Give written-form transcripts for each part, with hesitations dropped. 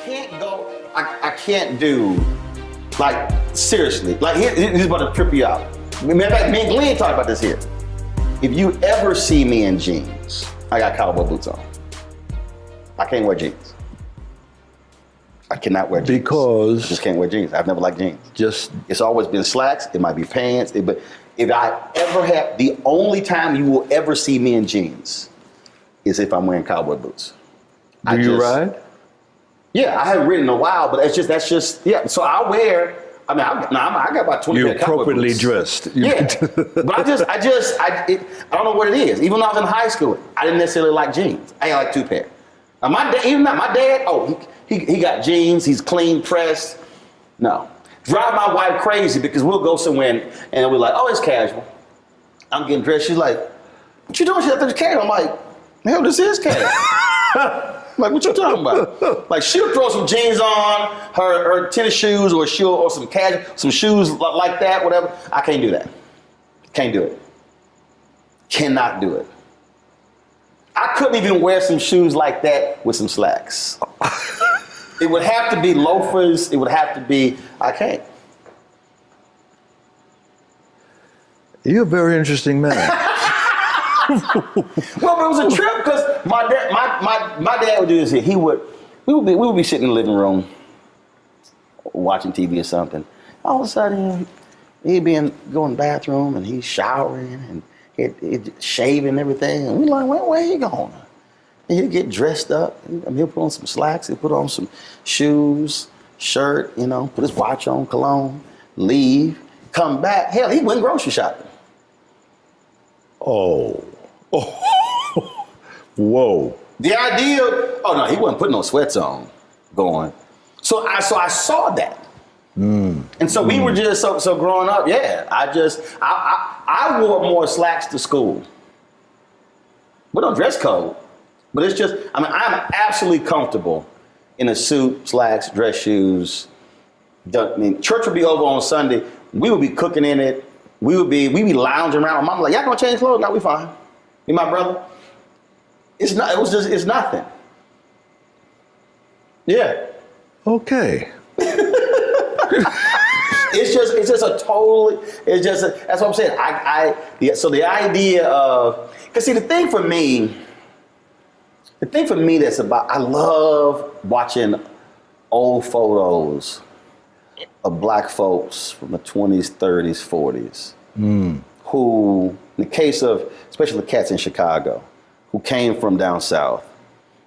can't go. I can't do. Like seriously. Like he's about to trip you out. Matter of fact, me and Glenn talked about this here. If you ever see me in jeans, I got cowboy boots on. I can't wear jeans. I cannot wear jeans. Because? I just can't wear jeans. I've never liked jeans. It's always been slacks. It might be pants. But if I ever have, the only time you will ever see me in jeans is if I'm wearing cowboy boots. Do you ride? Yeah, I haven't ridden in a while, but that's just, yeah. So I wear, I got about 20 You're pair of cowboy appropriately boots. dressed. Yeah, but I don't know what it is. Even when I was in high school, I didn't necessarily like jeans. I got like 2 pair. Now my dad, he got jeans, he's clean pressed. No. Drive my wife crazy because we'll go somewhere and we're like, oh, it's casual. I'm getting dressed. She's like, what you doing? She's like, it's casual. I'm like, hell, this is casual. Like, what you talking about? Like, she'll throw some jeans on, her tennis shoes, or some shoes like that, whatever. I can't do that. Can't do it. Cannot do it. I couldn't even wear some shoes like that with some slacks. It would have to be loafers. It would have to be, I can't. You're a very interesting man. Well, but it was a trip because my dad would do this here. We would be sitting in the living room watching TV or something. All of a sudden, he'd be going to the bathroom and he's showering and he'd shaving and everything. And we like, where he going? And he'd get dressed up. He'll put on some slacks. He'll put on some shoes, shirt, put his watch on, cologne, leave, come back. Hell, he went grocery shopping. Oh. Whoa. The idea, no, he wasn't putting no sweats on going. So I saw that. And so we were just, so growing up, yeah, I wore more slacks to school. We don't dress code, but it's just, I'm absolutely comfortable in a suit, slacks, dress shoes. Church would be over on Sunday. We would be cooking in it. We'd be lounging around. My mom like, y'all gonna change clothes? No, we fine. Me and my brother. It's nothing. Yeah. Okay. That's what I'm saying. So the idea of, because see, the thing for me that's about, I love watching old photos of black folks from the 20s, 30s, 40s, who, in the case of, especially the cats in Chicago, who came from down south,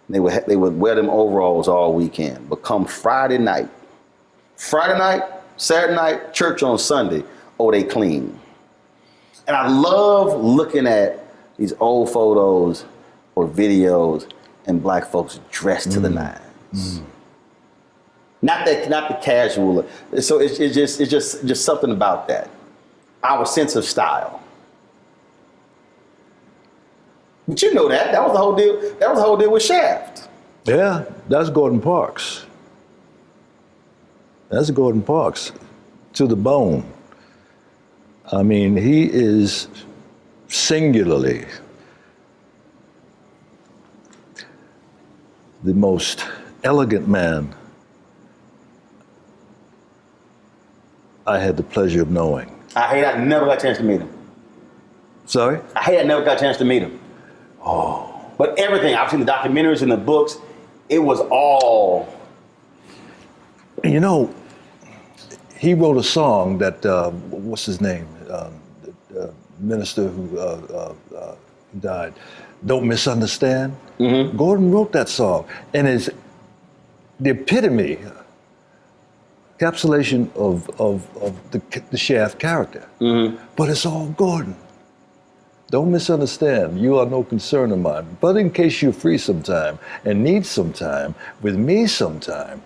they would wear them overalls all weekend, but come Friday night, Saturday night, church on Sunday, they clean. And I love looking at these old photos or videos and black folks dressed to the nines. Not the casual. So it's just something about that. Our sense of style. But you know that was the whole deal. That was the whole deal with Shaft. Yeah, that's Gordon Parks. That's Gordon Parks to the bone. I mean, he is singularly the most elegant man I had the pleasure of knowing. I never got a chance to meet him. Sorry? I never got a chance to meet him. Oh. But everything, I've seen the documentaries and the books, it was all. He wrote a song that, what's his name? The minister who died, Don't Misunderstand. Mm-hmm. Gordon wrote that song. And it's the epitome, encapsulation of the Shaft character. Mm-hmm. But it's all Gordon. Don't misunderstand, you are no concern of mine. But in case you're free sometime and need some time, with me sometime,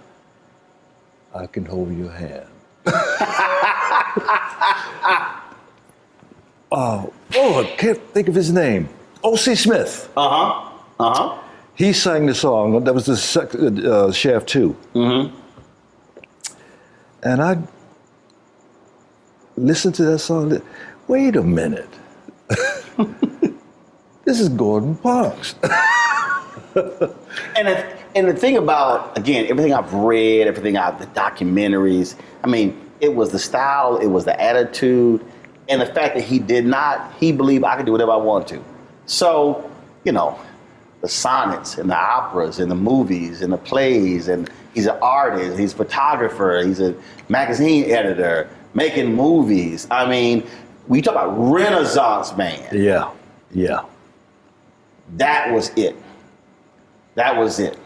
I can hold your hand. I can't think of his name. O.C. Smith. He sang the song, that was the Shaft 2. Mm-hmm. And I listened to that song, wait a minute. This is Gordon Parks. And the thing about, again, everything I've read, the documentaries, I mean, it was the style, it was the attitude, and the fact that he believed I could do whatever I want to. So, you know, the sonnets and the operas and the movies and the plays, and he's an artist, he's a photographer, he's a magazine editor, making movies. I mean, we talk about Renaissance man. Yeah, yeah. That was it. That was it.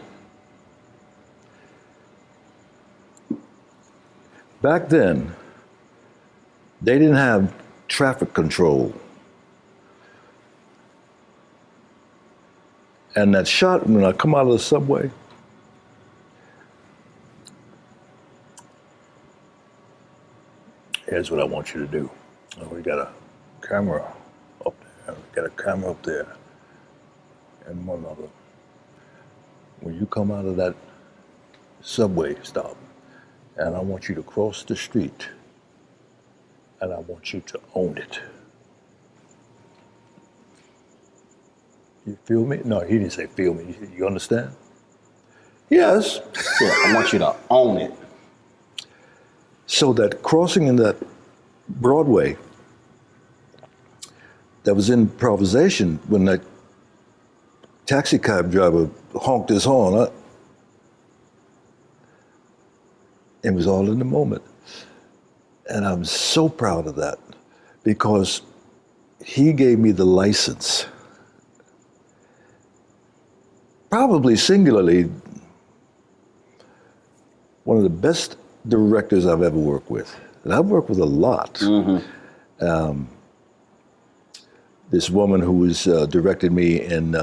Back then, they didn't have traffic control. And that shot, when I come out of the subway, here's what I want you to do. Oh, we got a camera up there. We got a camera up there. And one other. When you come out of that subway stop, and I want you to cross the street, and I want you to own it. You feel me? No, he didn't say feel me. You understand? Yes. Yeah, I want you to own it. So that crossing in that Broadway, that was improvisation when that taxi cab driver honked his horn. It was all in the moment. And I'm so proud of that because he gave me the license. Probably singularly, one of the best directors I've ever worked with. And I've worked with a lot. Mm-hmm. This woman who was directed me in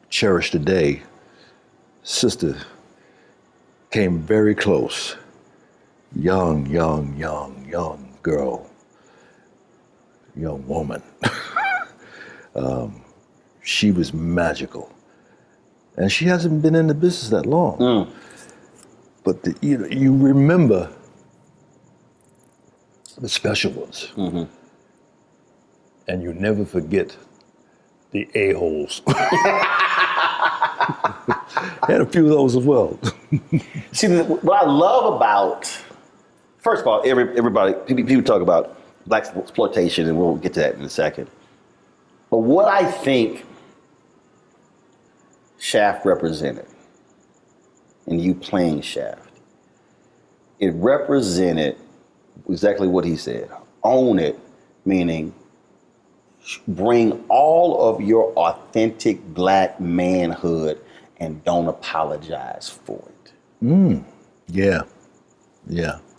Cherish the Day, sister, came very close. Young girl, young woman. She was magical. And she hasn't been in the business that long. Mm. But you remember the special ones. Mm-hmm. And you never forget the a-holes. Had a few of those as well. See, what I love about, first of all, everybody, people talk about black exploitation, and we'll get to that in a second. But what I think Shaft represented, and you playing Shaft, it represented exactly what he said. Own it, meaning bring all of your authentic black manhood and don't apologize for it. Yeah.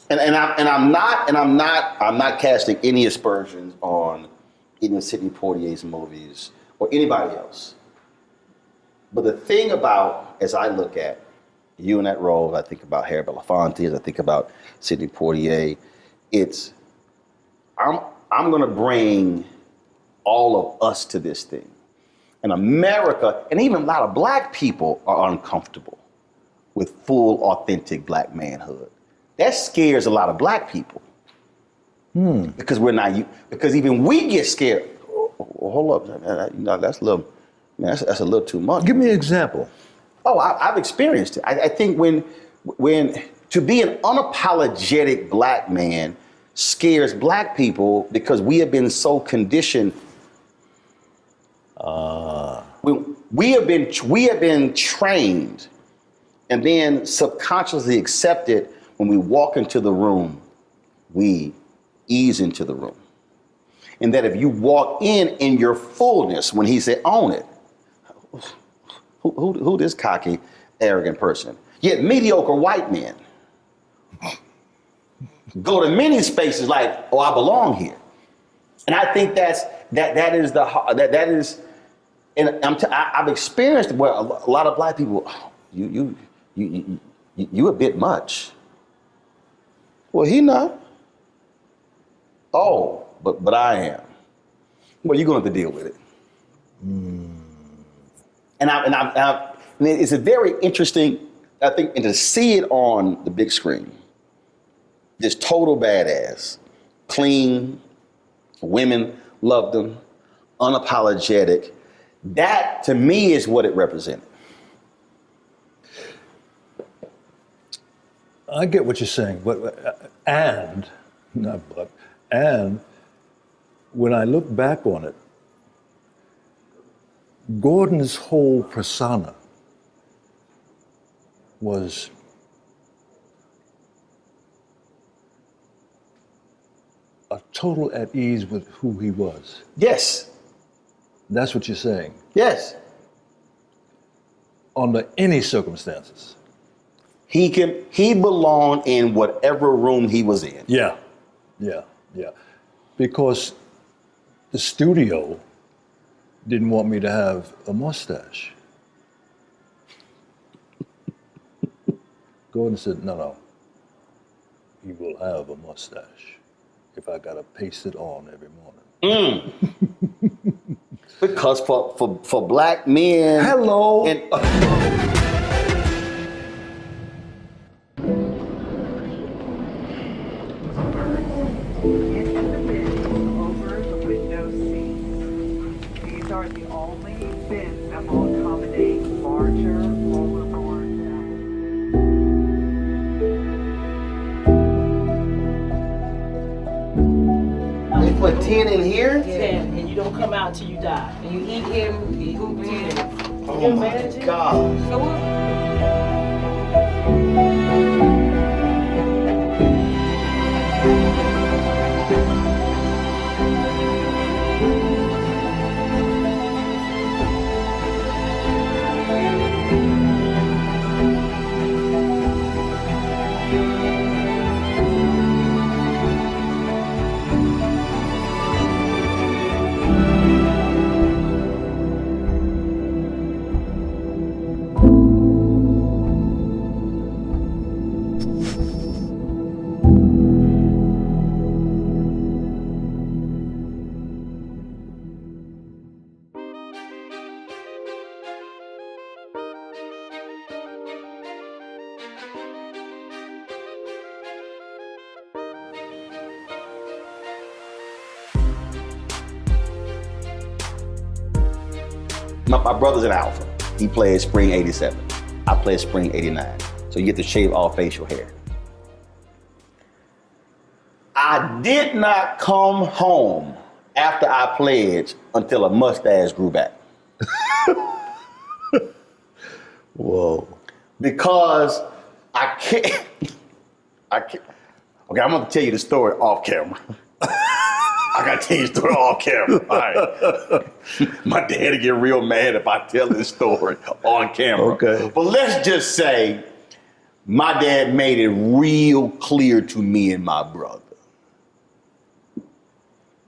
And I'm not casting any aspersions on even Sidney Poitier's movies or anybody else. But the thing about, as I look at you in that role, I think about Harry Belafonte, as I think about Sidney Poitier, it's I'm gonna bring all of us to this thing. And America, and even a lot of black people are uncomfortable with full, authentic black manhood. That scares a lot of black people. Because because even we get scared. Oh, hold up, that's a little too much. Give me an example. Oh, I've experienced it. I think when to be an unapologetic black man scares black people because we have been so conditioned. We have been trained and then subconsciously accepted when we walk into the room, we ease into the room. And that if you walk in your fullness, when he said, own it, who this cocky, arrogant person? Yet mediocre white men go to many spaces like, oh, I belong here. And I think that is, and I've experienced where a lot of black people, oh, you a bit much. Well, he not. Oh, but I am. Well, you're going to have to deal with it. And it's a very interesting, I think, and to see it on the big screen, this total badass, clean, women loved him, unapologetic, That to me is what it represented. I get what you're saying, and when I look back on it, Gordon's whole persona was a total at ease with who he was. Yes. That's what you're saying. Yes. Under any circumstances. He belonged in whatever room he was in. Yeah. Because the studio didn't want me to have a mustache. Gordon said, no, he will have a mustache if I gotta paste it on every morning. Because for black men. Hello. These are the only bins that will accommodate larger rollerboards. They put 10 in here? 10, and you don't come out till you die. And you eat him, you eat 10. Oh my God. So My brother's an alpha. He played spring 87. I played spring 89. So you get to shave all facial hair. I did not come home after I pledged until a mustache grew back. Whoa. Because I can't. Okay, I'm gonna tell you the story off camera. I gotta tell you the story off camera. All right. My dad will get real mad if I tell this story on camera. Okay. But let's just say my dad made it real clear to me and my brother.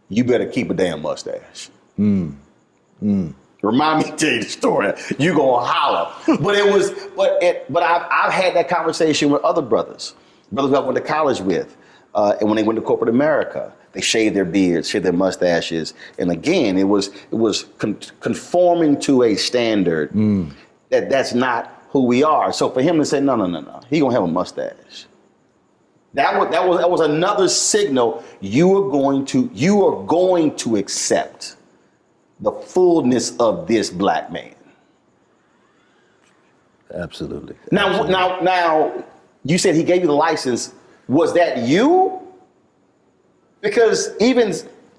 You better keep a damn mustache. Remind me to tell you the story. You gonna holler. But I've had that conversation with other brothers who I went to college with. And when they went to corporate America, they shaved their beards, shaved their mustaches. And again, it was conforming to a standard that's not who we are. So for him to say, no, he gonna have a mustache. That was another signal you are going to accept the fullness of this black man. Absolutely. Now, you said he gave you the license. Was that you? Because even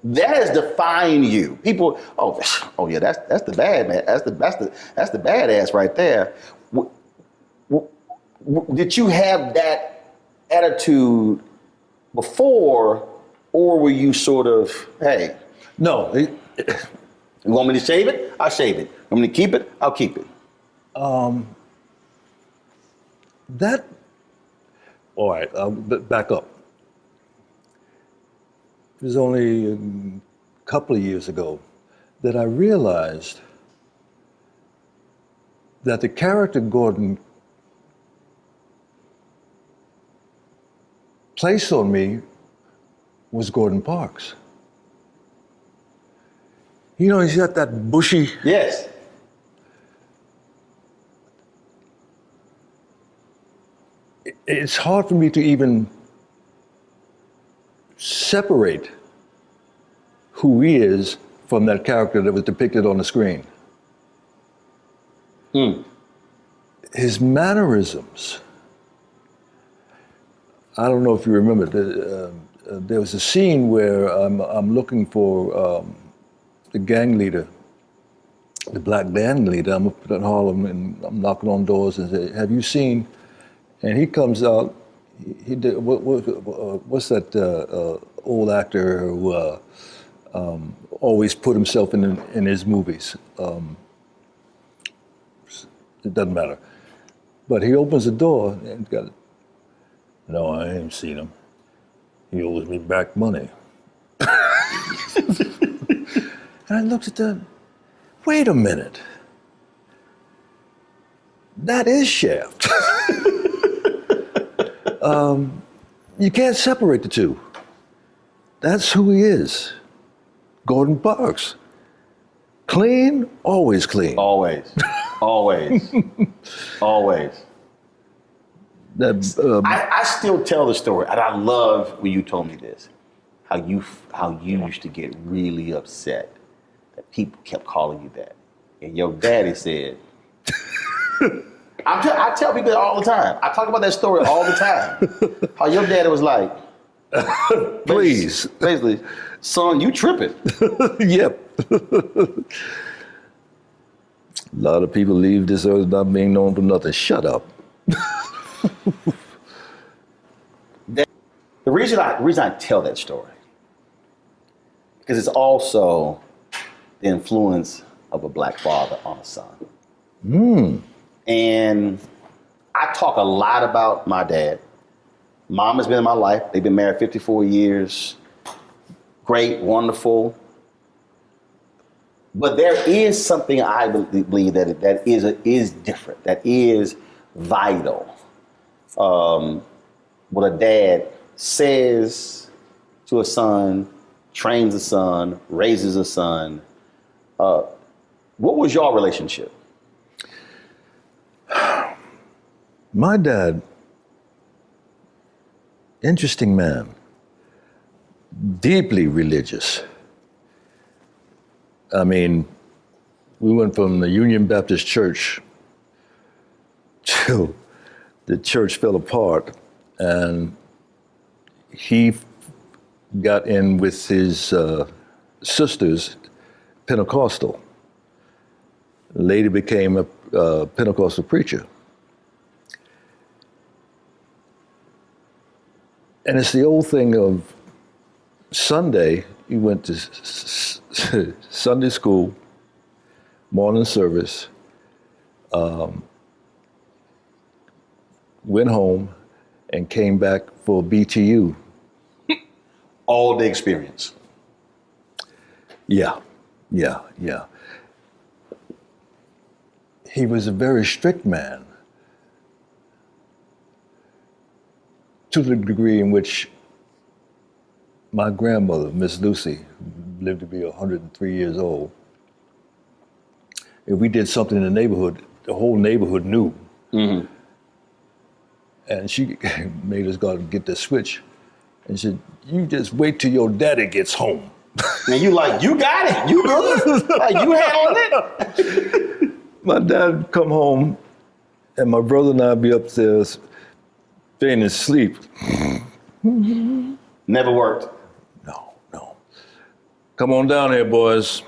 that has defined you. People, oh yeah, that's the bad man. That's the badass right there. Did you have that attitude before, or were you sort of, hey? No. You want me to shave it? I'll shave it. You want me to keep it? I'll keep it. All right, back up. It was only a couple of years ago that I realized that the character Gordon placed on me was Gordon Parks. You know, he's got that bushy. Yes. It's hard for me to even separate who he is from that character that was depicted on the screen. His mannerisms. I don't know if you remember. There was a scene where I'm looking for the gang leader, the black gang leader. I'm up in Harlem and I'm knocking on doors and say, "Have you seen?" And he comes out. He did. What's that old actor who always put himself in his movies? It doesn't matter. But he opens the door and got. No, I ain't seen him. He owes me back money. And I looked at that. Wait a minute. That is Shaft. You can't separate the two. That's who he is. Gordon Parks. Clean, always clean. Always. Always. Always. I still tell the story, and I love when you told me this, how you used to get really upset that people kept calling you that. And your daddy said, I tell people that all the time. I talk about that story all the time. How your daddy was like, please. Basically, son, you tripping. Yep. A lot of people leave this earth not being known for nothing. Shut up. The reason I tell that story, because it's also the influence of a black father on a son. And I talk a lot about my dad. Mom has been in my life. They've been married 54 years. Great, wonderful. But there is something I believe that is different, that is vital. What a dad says to a son, trains a son, raises a son. What was your relationship? My dad, interesting man, deeply religious. I mean, we went from the Union Baptist Church till the church fell apart, and he got in with his sisters, Pentecostal. Later became a Pentecostal preacher. And it's the old thing of Sunday, he went to Sunday school, morning service, went home and came back for BTU. All the experience. Yeah. He was a very strict man, to the degree in which my grandmother, Miss Lucy, who lived to be 103 years old, if we did something in the neighborhood, the whole neighborhood knew. Mm-hmm. And she made us go out and get the switch. And she said, you just wait till your daddy gets home. And you like, you got it, you good, like you handled it. My dad would come home and my brother and I'd be upstairs fainting asleep. Never worked. No. Come on down here, boys.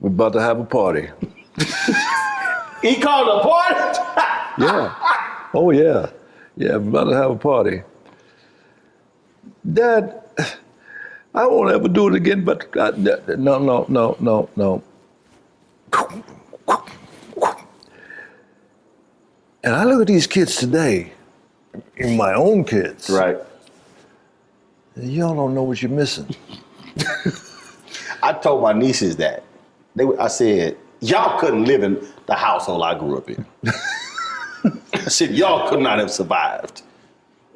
We're about to have a party. He called a party? Yeah. Oh, yeah. Yeah, we're about to have a party. Dad, I won't ever do it again, but no. And I look at these kids today, my own kids. Right. Y'all don't know what you're missing. I told my nieces that. I said, y'all couldn't live in the household I grew up in. I said, y'all could not have survived.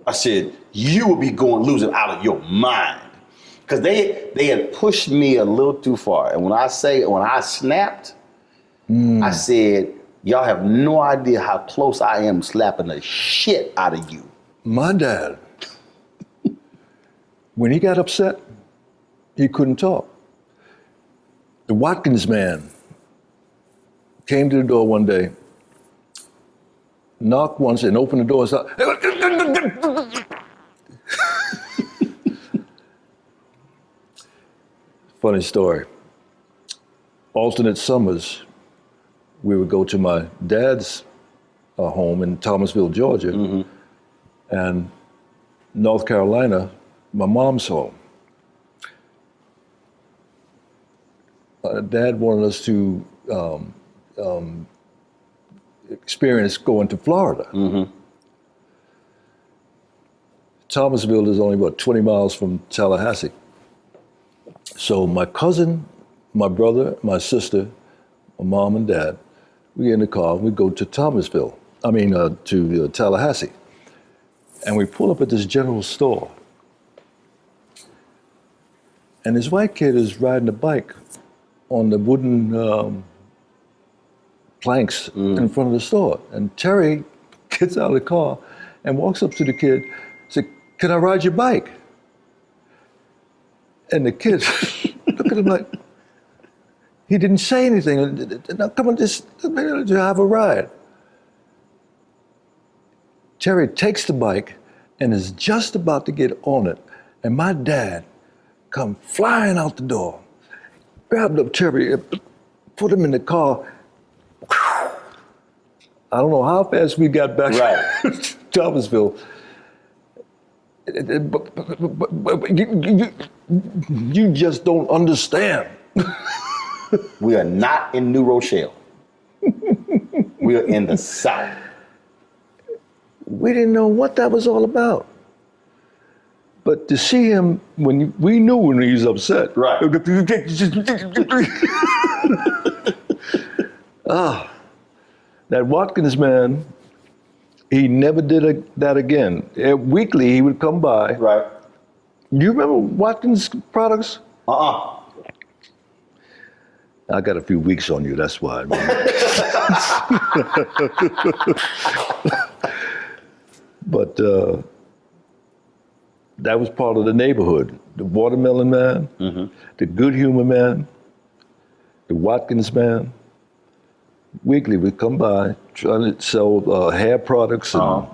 I said, you would be losing out of your mind. Because they had pushed me a little too far. And when I snapped, I said, y'all have no idea how close I am slapping the shit out of you. My dad, when he got upset, he couldn't talk. The Watkins man came to the door one day knock once and open the door and start. Funny story. Alternate summers, we would go to my dad's home in Thomasville, Georgia, and North Carolina, my mom's home. Dad wanted us to experience going to Florida. Thomasville is only about 20 miles from Tallahassee. So my cousin, my brother, my sister, my mom and dad, we get in the car, we go to Thomasville, to Tallahassee. And we pull up at this general store. And this white kid is riding a bike on the wooden planks in front of the store. And Terry gets out of the car and walks up to the kid, said, "Can I ride your bike?" And the kid look at him like, he didn't say anything. "Now come on, just have a ride." Terry takes the bike and is just about to get on it. And my dad come flying out the door, grabbed up Terry, put him in the car. I don't know how fast we got back to Thomasville. But you just don't understand. We are not in New Rochelle. We are in the South. We didn't know what that was all about. But to see him, we knew when he was upset. Right. That Watkins man, he never did that again. Weekly, he would come by. Right. You remember Watkins products? Uh-uh. I got a few weeks on you, that's why. But that was part of the neighborhood. The Watermelon Man, the Good Humor Man, the Watkins Man. Weekly would come by trying to sell hair products and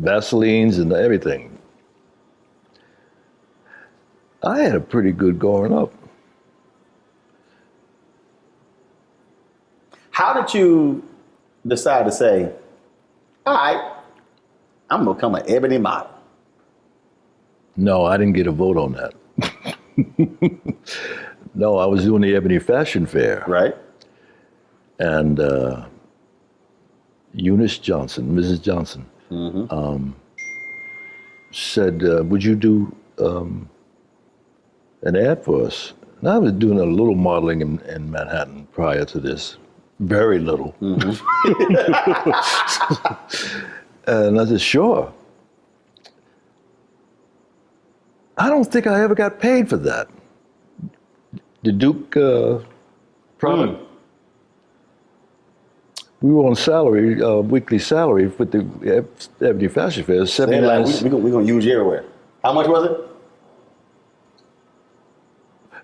Vaselines and everything. I had a pretty good growing up. How did you decide to say, all right, I'm gonna become an ebony model? No, I didn't get a vote on that. No, I was doing the Ebony Fashion Fair. Right. And Eunice Johnson, Mrs. Johnson, said, would you do an ad for us? And I was doing a little modeling in Manhattan prior to this, very little. And I said, sure. I don't think I ever got paid for that. The Duke product. We were on salary, weekly salary with the Ebony Fashion Fair, 79. We're gonna use you everywhere. How much was it?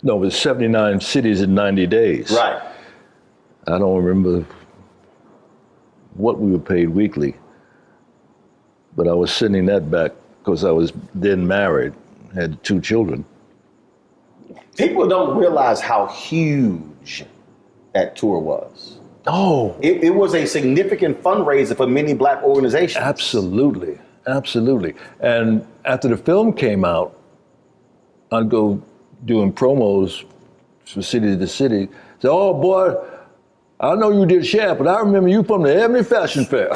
No, it was 79 cities in 90 days. Right. I don't remember what we were paid weekly, but I was sending that back because I was then married, had 2 children. People don't realize how huge that tour was. Oh, It was a significant fundraiser for many black organizations. absolutely, absolutely. And after the film came out, I'd go doing promos from city to city. Say, oh boy, I know you did Shaft, but I remember you from the Ebony Fashion Fair.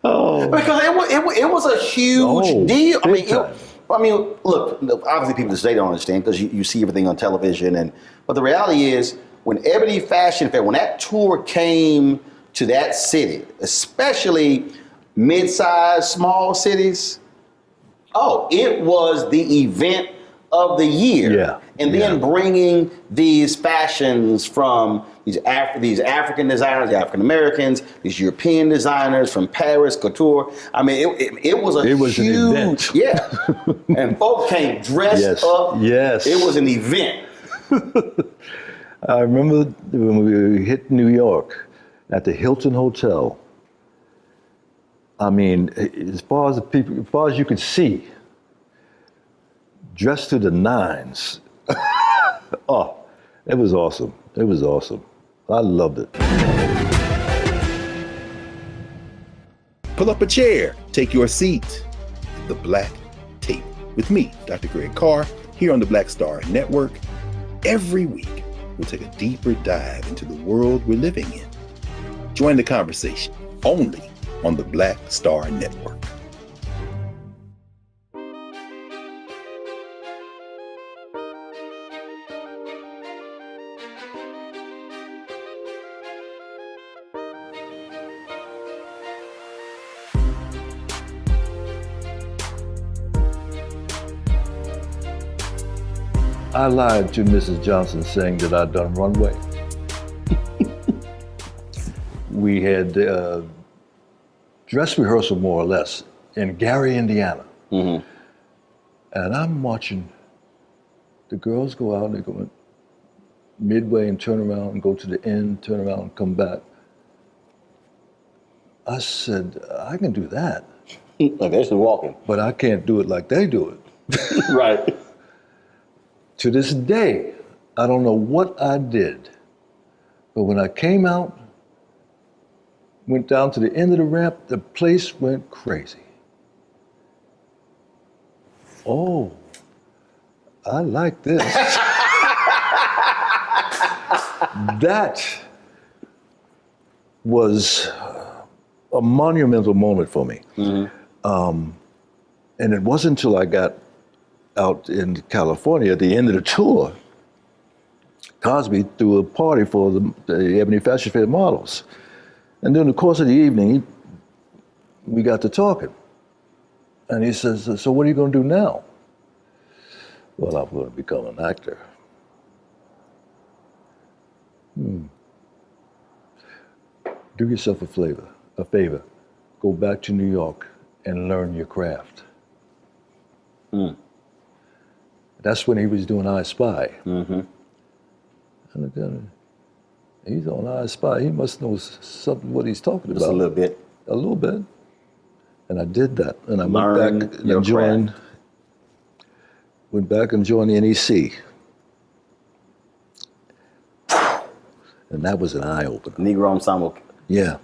Because it was a huge deal. big time. Look, obviously people today don't understand because you see everything on television, but the reality is when Ebony Fashion Fair, when that tour came to that city, especially mid-sized, small cities, it was the event of the year. Yeah. And then bringing these fashions from these African designers, the African Americans, these European designers from Paris, couture. It was a huge event. Yeah. And folk came dressed up. Yes. It was an event. I remember when we hit New York, at the Hilton Hotel. I mean, as far as you could see, dressed to the nines. Oh, it was awesome. It was awesome. I loved it. Pull up a chair, take your seat. The Black Tape with me, Dr. Greg Carr, here on the Black Star Network. Every week, we'll take a deeper dive into the world we're living in. Join the conversation only on the Black Star Network. I lied to Mrs. Johnson saying that I'd done runway. We had dress rehearsal, more or less, in Gary, Indiana. Mm-hmm. And I'm watching the girls go out and they go midway and turn around and go to the end, turn around and come back. I said, I can do that. Like they're still walking. But I can't do it like they do it. Right. To this day, I don't know what I did, but when I came out, went down to the end of the ramp, the place went crazy. Oh, I like this. That was a monumental moment for me. Mm-hmm. And it wasn't until I got out in California at the end of the tour, Cosby threw a party for the Ebony Fashion Fair models. And during the course of the evening, we got to talking. And he says, so what are you going to do now? Well, I'm going to become an actor. Do yourself a favor. Go back to New York and learn your craft. That's when he was doing I Spy. Mm-hmm. And again, he's on I Spy. He must know something what he's talking about. Just a little bit. A little bit. And I did that. And I went back and joined the NEC. And that was an eye-opener. Negro Ensemble. Yeah.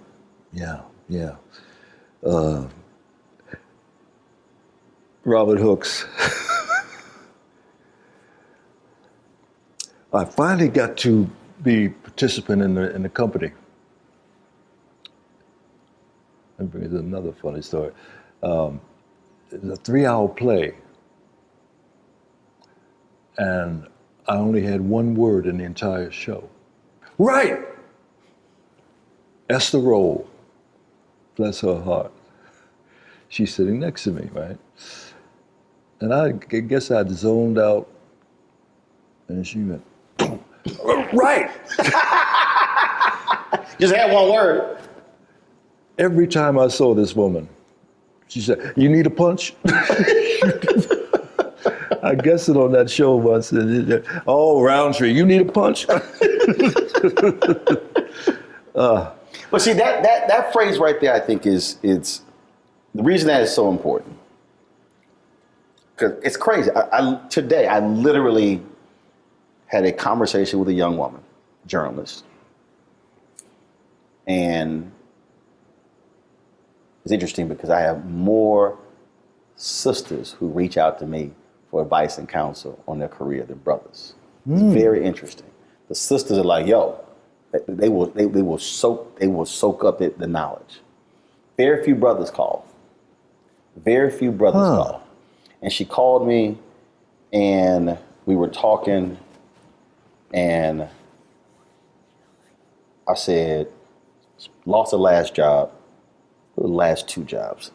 Robert Hooks. I finally got to be participant in the company. Let me bring you another funny story. It was a 3-hour play, and I only had one word in the entire show. Right! Esther Roll, bless her heart. She's sitting next to me, right? And I guess I'd zoned out, and she went, right! Just had one word. Every time I saw this woman, she said, you need a punch? I guessed it on that show once. Oh, Roundtree, you need a punch? But see, that phrase right there, I think it's the reason that is so important. Because it's crazy. Today, I literally had a conversation with a young woman, journalist. And it's interesting because I have more sisters who reach out to me for advice and counsel on their career than brothers. It's very interesting. The sisters are like, yo, they will soak up the knowledge. Very few brothers call. And she called me and we were talking and I said, lost the last job, the last 2 jobs.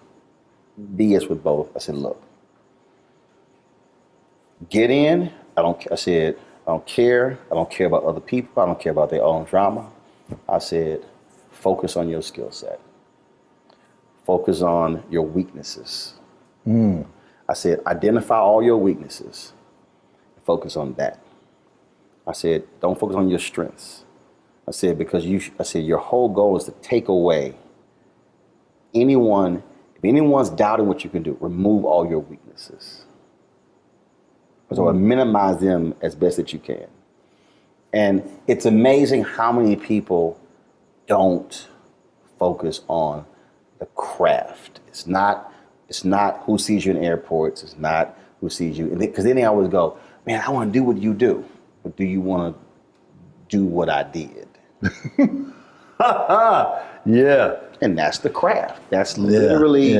BS with both. I said, look, get in. I don't care. I don't care about other people. I don't care about their own drama. I said, focus on your skill set. Focus on your weaknesses. I said, identify all your weaknesses. Focus on that. I said, don't focus on your strengths. I said, because I said, your whole goal is to take away if anyone's doubting what you can do, remove all your weaknesses. So minimize them as best that you can. And it's amazing how many people don't focus on the craft. It's not who sees you in airports. It's not who sees you. Because then they always go, man, I want to do what you do. But do you want to do what I did? Yeah. And that's the craft. That's literally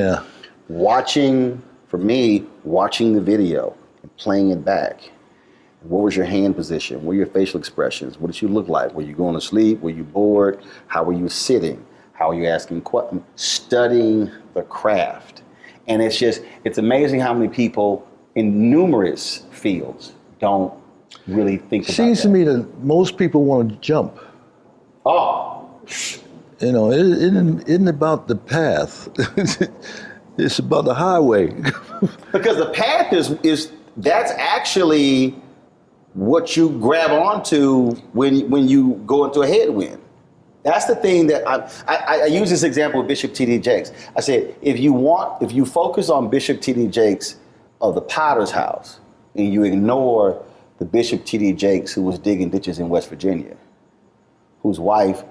watching the video and playing it back. What was your hand position? What were your facial expressions? What did you look like? Were you going to sleep? Were you bored? How were you sitting? How are you asking questions? Studying the craft. And it's amazing how many people in numerous fields don't really think about that. Seems to me that most people want to jump. Oh. You know, it isn't about the path. It's about the highway. Because the path that's actually what you grab onto when you go into a headwind. That's the thing that I use this example of Bishop T.D. Jakes. I said, if you focus on Bishop T.D. Jakes of the Potter's House and you ignore the Bishop T.D. Jakes who was digging ditches in West Virginia, whose wife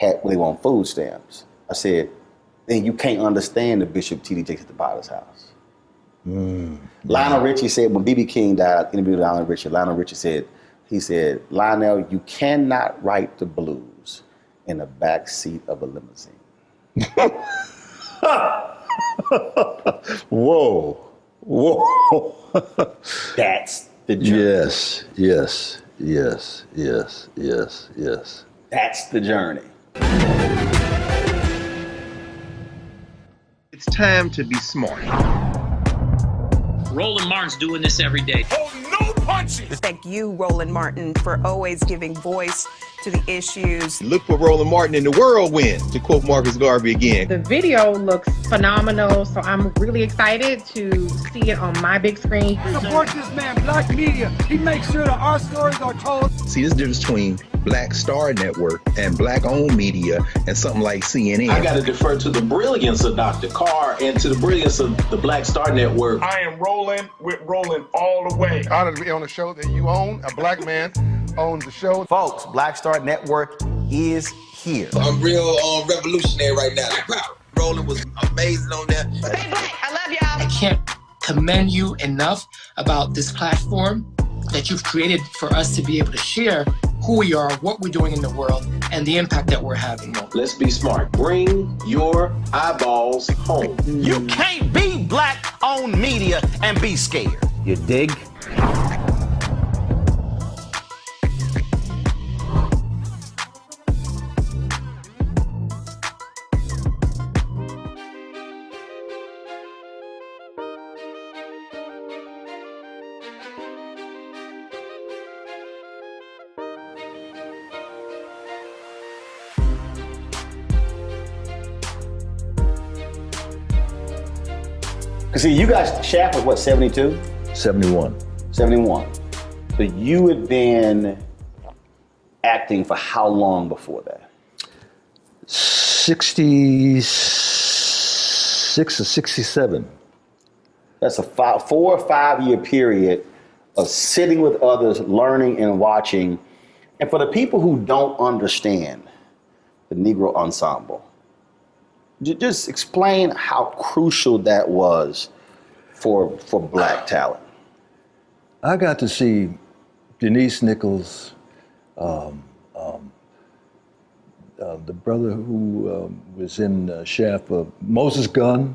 they were on food stamps, I said, then you can't understand the Bishop T.D. Jakes at the Potter's House. Lionel Richie said, when B.B. King died, interviewed Lionel Richie said, Lionel, you cannot write the blues in the back seat of a limousine. Whoa. That's the journey. Yes. That's the journey. It's time to be smart. Roland Martin's doing this every day. Oh, no punches! Thank you, Roland Martin, for always giving voice to the issues. Look for Roland Martin in the whirlwind, to quote Marcus Garvey again. The video looks phenomenal, so I'm really excited to see it on my big screen. Support this man, Black Media. He makes sure that our stories are told. See, this difference between Black Star Network and Black-owned media and something like CNN. I got to defer to the brilliance of Dr. Carr and to the brilliance of the Black Star Network. I am Roland with Roland all the way. Honored to be on a show that you own. A black man owns the show. Folks, Black Star Network is here. I'm real revolutionary right now. Roland was amazing on that. Stay black. I love y'all. I can't commend you enough about this platform that you've created for us to be able to share who we are, what we're doing in the world, and the impact that we're having. Let's be smart. Bring your eyeballs home. You can't be Black-owned media and be scared. You dig? See, you guys, Shaft was what, 72? 71. 71. So you had been acting for how long before that? 66 or 67. That's a 4 or 5 year period of sitting with others, learning and watching. And for the people who don't understand the Negro Ensemble, just explain how crucial that was for Black talent. I got to see Denise Nichols, the brother who was in Shaft, Moses Gunn,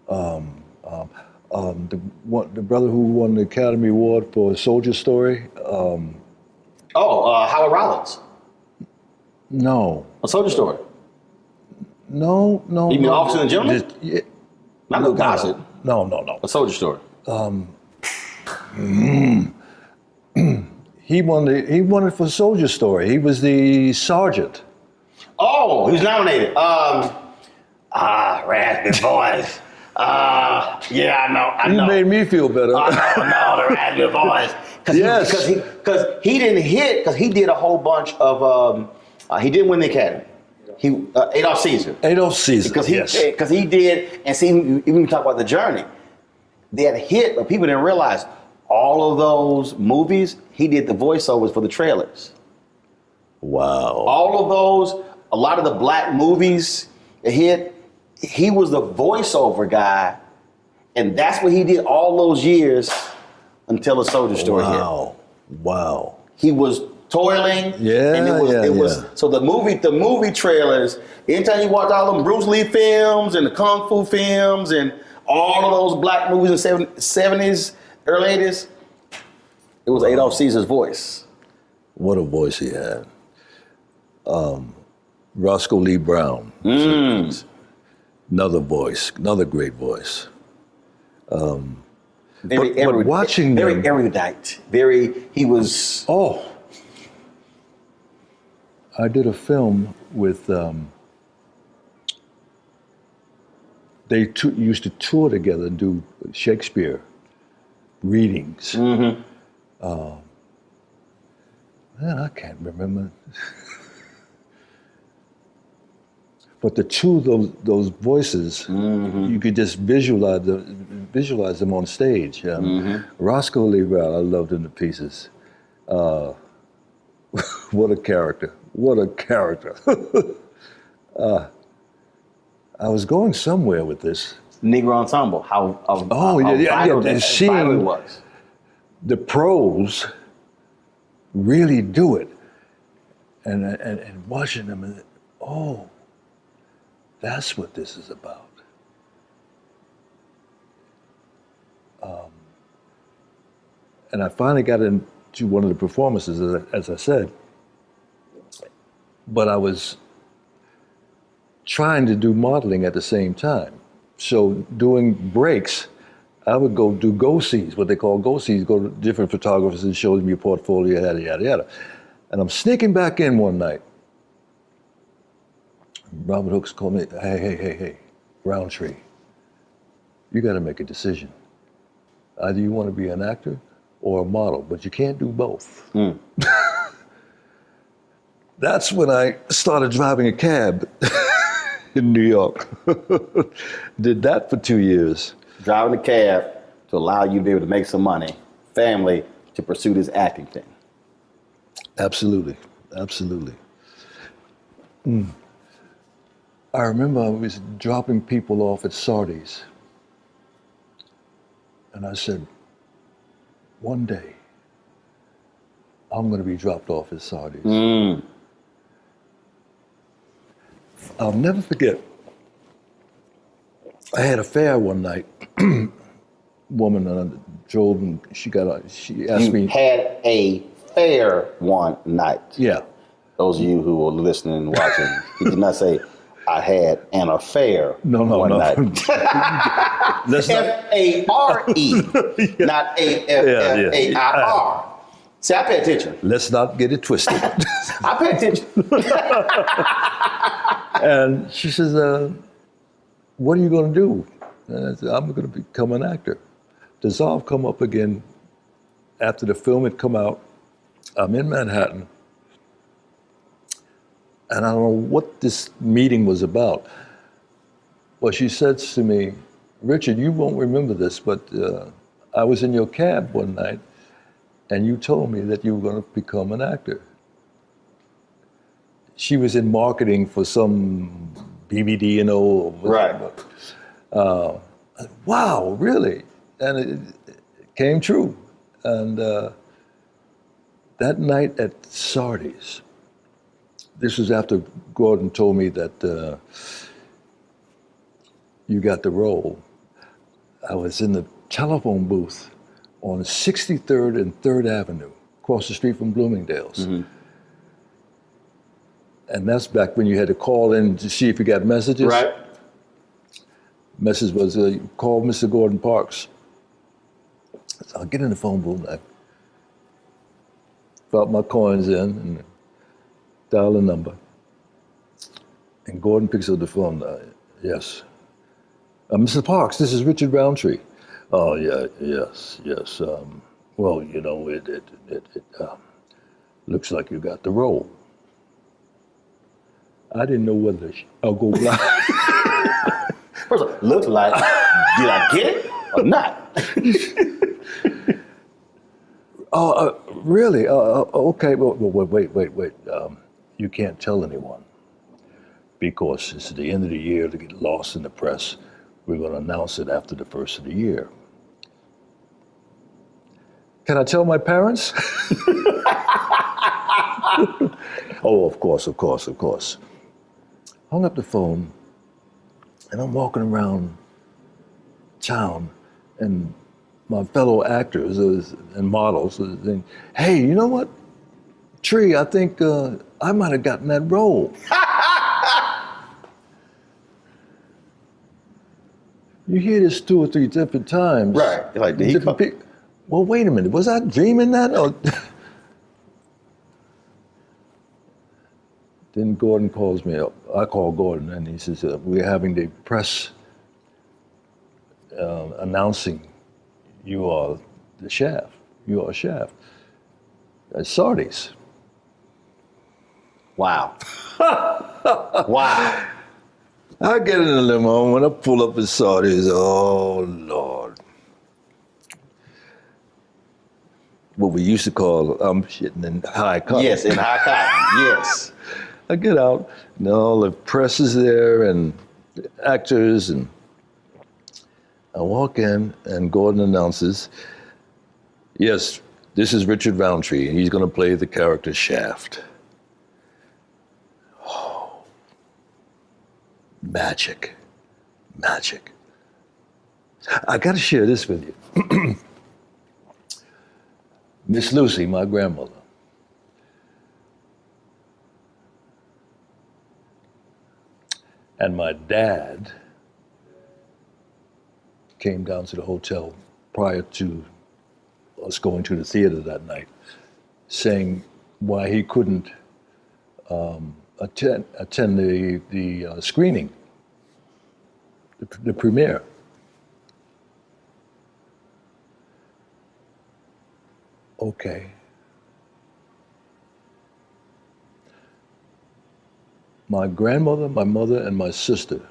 the brother who won the Academy Award for Soldier Story. Howard Rollins. No. A Soldier Story. No. You mean Officer and Gentleman? Not Luke Gossett. No. A Soldier Story. He won it for Soldier Story. He was the sergeant. Oh, he was nominated. Raspy voice. Yeah, I know. You made me feel better. No, the raspy voice. Because he didn't hit, because he did a whole bunch of He didn't win the Academy. He Adolph Caesar. Adolph Caesar. Because he did, and see, even we talk about the journey, that hit, but people didn't realize all of those movies, he did the voiceovers for the trailers. Wow. All of those, a lot of the black movies that hit, he was the voiceover guy, and that's what he did all those years until the Soldier Story hit. Wow. He was toiling. Yeah, and it was so the movie trailers, anytime you watch all them Bruce Lee films and the Kung Fu films and all of those black movies in the 70s, early 80s, it was Adolph Caesar's voice. What a voice he had. Roscoe Lee Brown. Another voice, another great voice. Very erudite. He was. Oh. I did a film with, they used to tour together and do Shakespeare readings. Man, I can't remember. But the two of those voices, you could just visualize them on stage. Roscoe Lee Brown, I loved him to pieces. What a character. What a character. I was going somewhere with this. Negro Ensemble, how seeing it was. The pros really do it. And watching them, and that's what this is about. And I finally got into one of the performances, as I said, but I was trying to do modeling at the same time. So doing breaks, I would go do go-sees, what they call go-sees, go to different photographers and show them your portfolio, yada, yada, yada. And I'm sneaking back in one night. Robert Hooks called me, hey, Roundtree, you got to make a decision. Either you want to be an actor or a model, but you can't do both. That's when I started driving a cab in New York. Did that for 2 years. Driving a cab to allow you to be able to make some money, family, to pursue this acting thing. Absolutely. I remember I was dropping people off at Sardi's. And I said, one day, I'm going to be dropped off at Sardi's. I'll never forget, I had a fair one night. Woman drove and she asked me. You had a fair one night. Yeah. Those of you who are listening and watching, he did not say, I had an affair one night. F-A-R-E, not A-F-F-A-I-R. See, I pay attention. Let's not get it twisted. I pay attention. And she says, what are you going to do? And I said, I'm going to become an actor. Dissolve come up again after the film had come out. I'm in Manhattan. And I don't know what this meeting was about. But she says to me, Richard, you won't remember this, but I was in your cab one night and you told me that you were going to become an actor. She was in marketing for some BBD, Right. Wow, really? And it came true. And that night at Sardi's, this was after Gordon told me that you got the role. I was in the telephone booth on 63rd and 3rd Avenue, across the street from Bloomingdale's. And that's back when you had to call in to see if you got messages. Right. Message was, call Mr. Gordon Parks. So I'll get in the phone booth. I drop my coins in and dial a number. And Gordon picks up the phone. Yes. Mr. Parks, this is Richard Roundtree. Oh, yeah, yes. Well, it looks like you got the role. I didn't know whether I'll go blind. First of all, look like, did I get it or not? Really? Okay, well, wait. You can't tell anyone because it's the end of the year to get lost in the press. We're going to announce it after the first of the year. Can I tell my parents? Oh, of course. Hung up the phone, and I'm walking around town, and my fellow actors and models are saying, hey, you know what? Tree, I think I might have gotten that role. You hear this 2 or 3 different times. Right. You're like, did he come? Well, wait a minute. Was I dreaming that? Or then Gordon calls me up. I call Gordon, and he says, we're having the press announcing you are the Shaft. You are Shaft. At Sardi's. Wow. Wow. I get in the limo, and when I pull up at Sardi's, oh, Lord. What we used to call, I'm shitting in high cotton. Yes, in high cotton, yes. I get out, and all the press is there, and the actors, and I walk in, and Gordon announces, yes, this is Richard Roundtree, and he's going to play the character Shaft. Oh, magic. I got to share this with you. Miss Lucy, my grandmother, and my dad came down to the hotel prior to us going to the theater that night, saying why he couldn't attend the screening, the premiere. Okay. My grandmother, my mother, and my sister,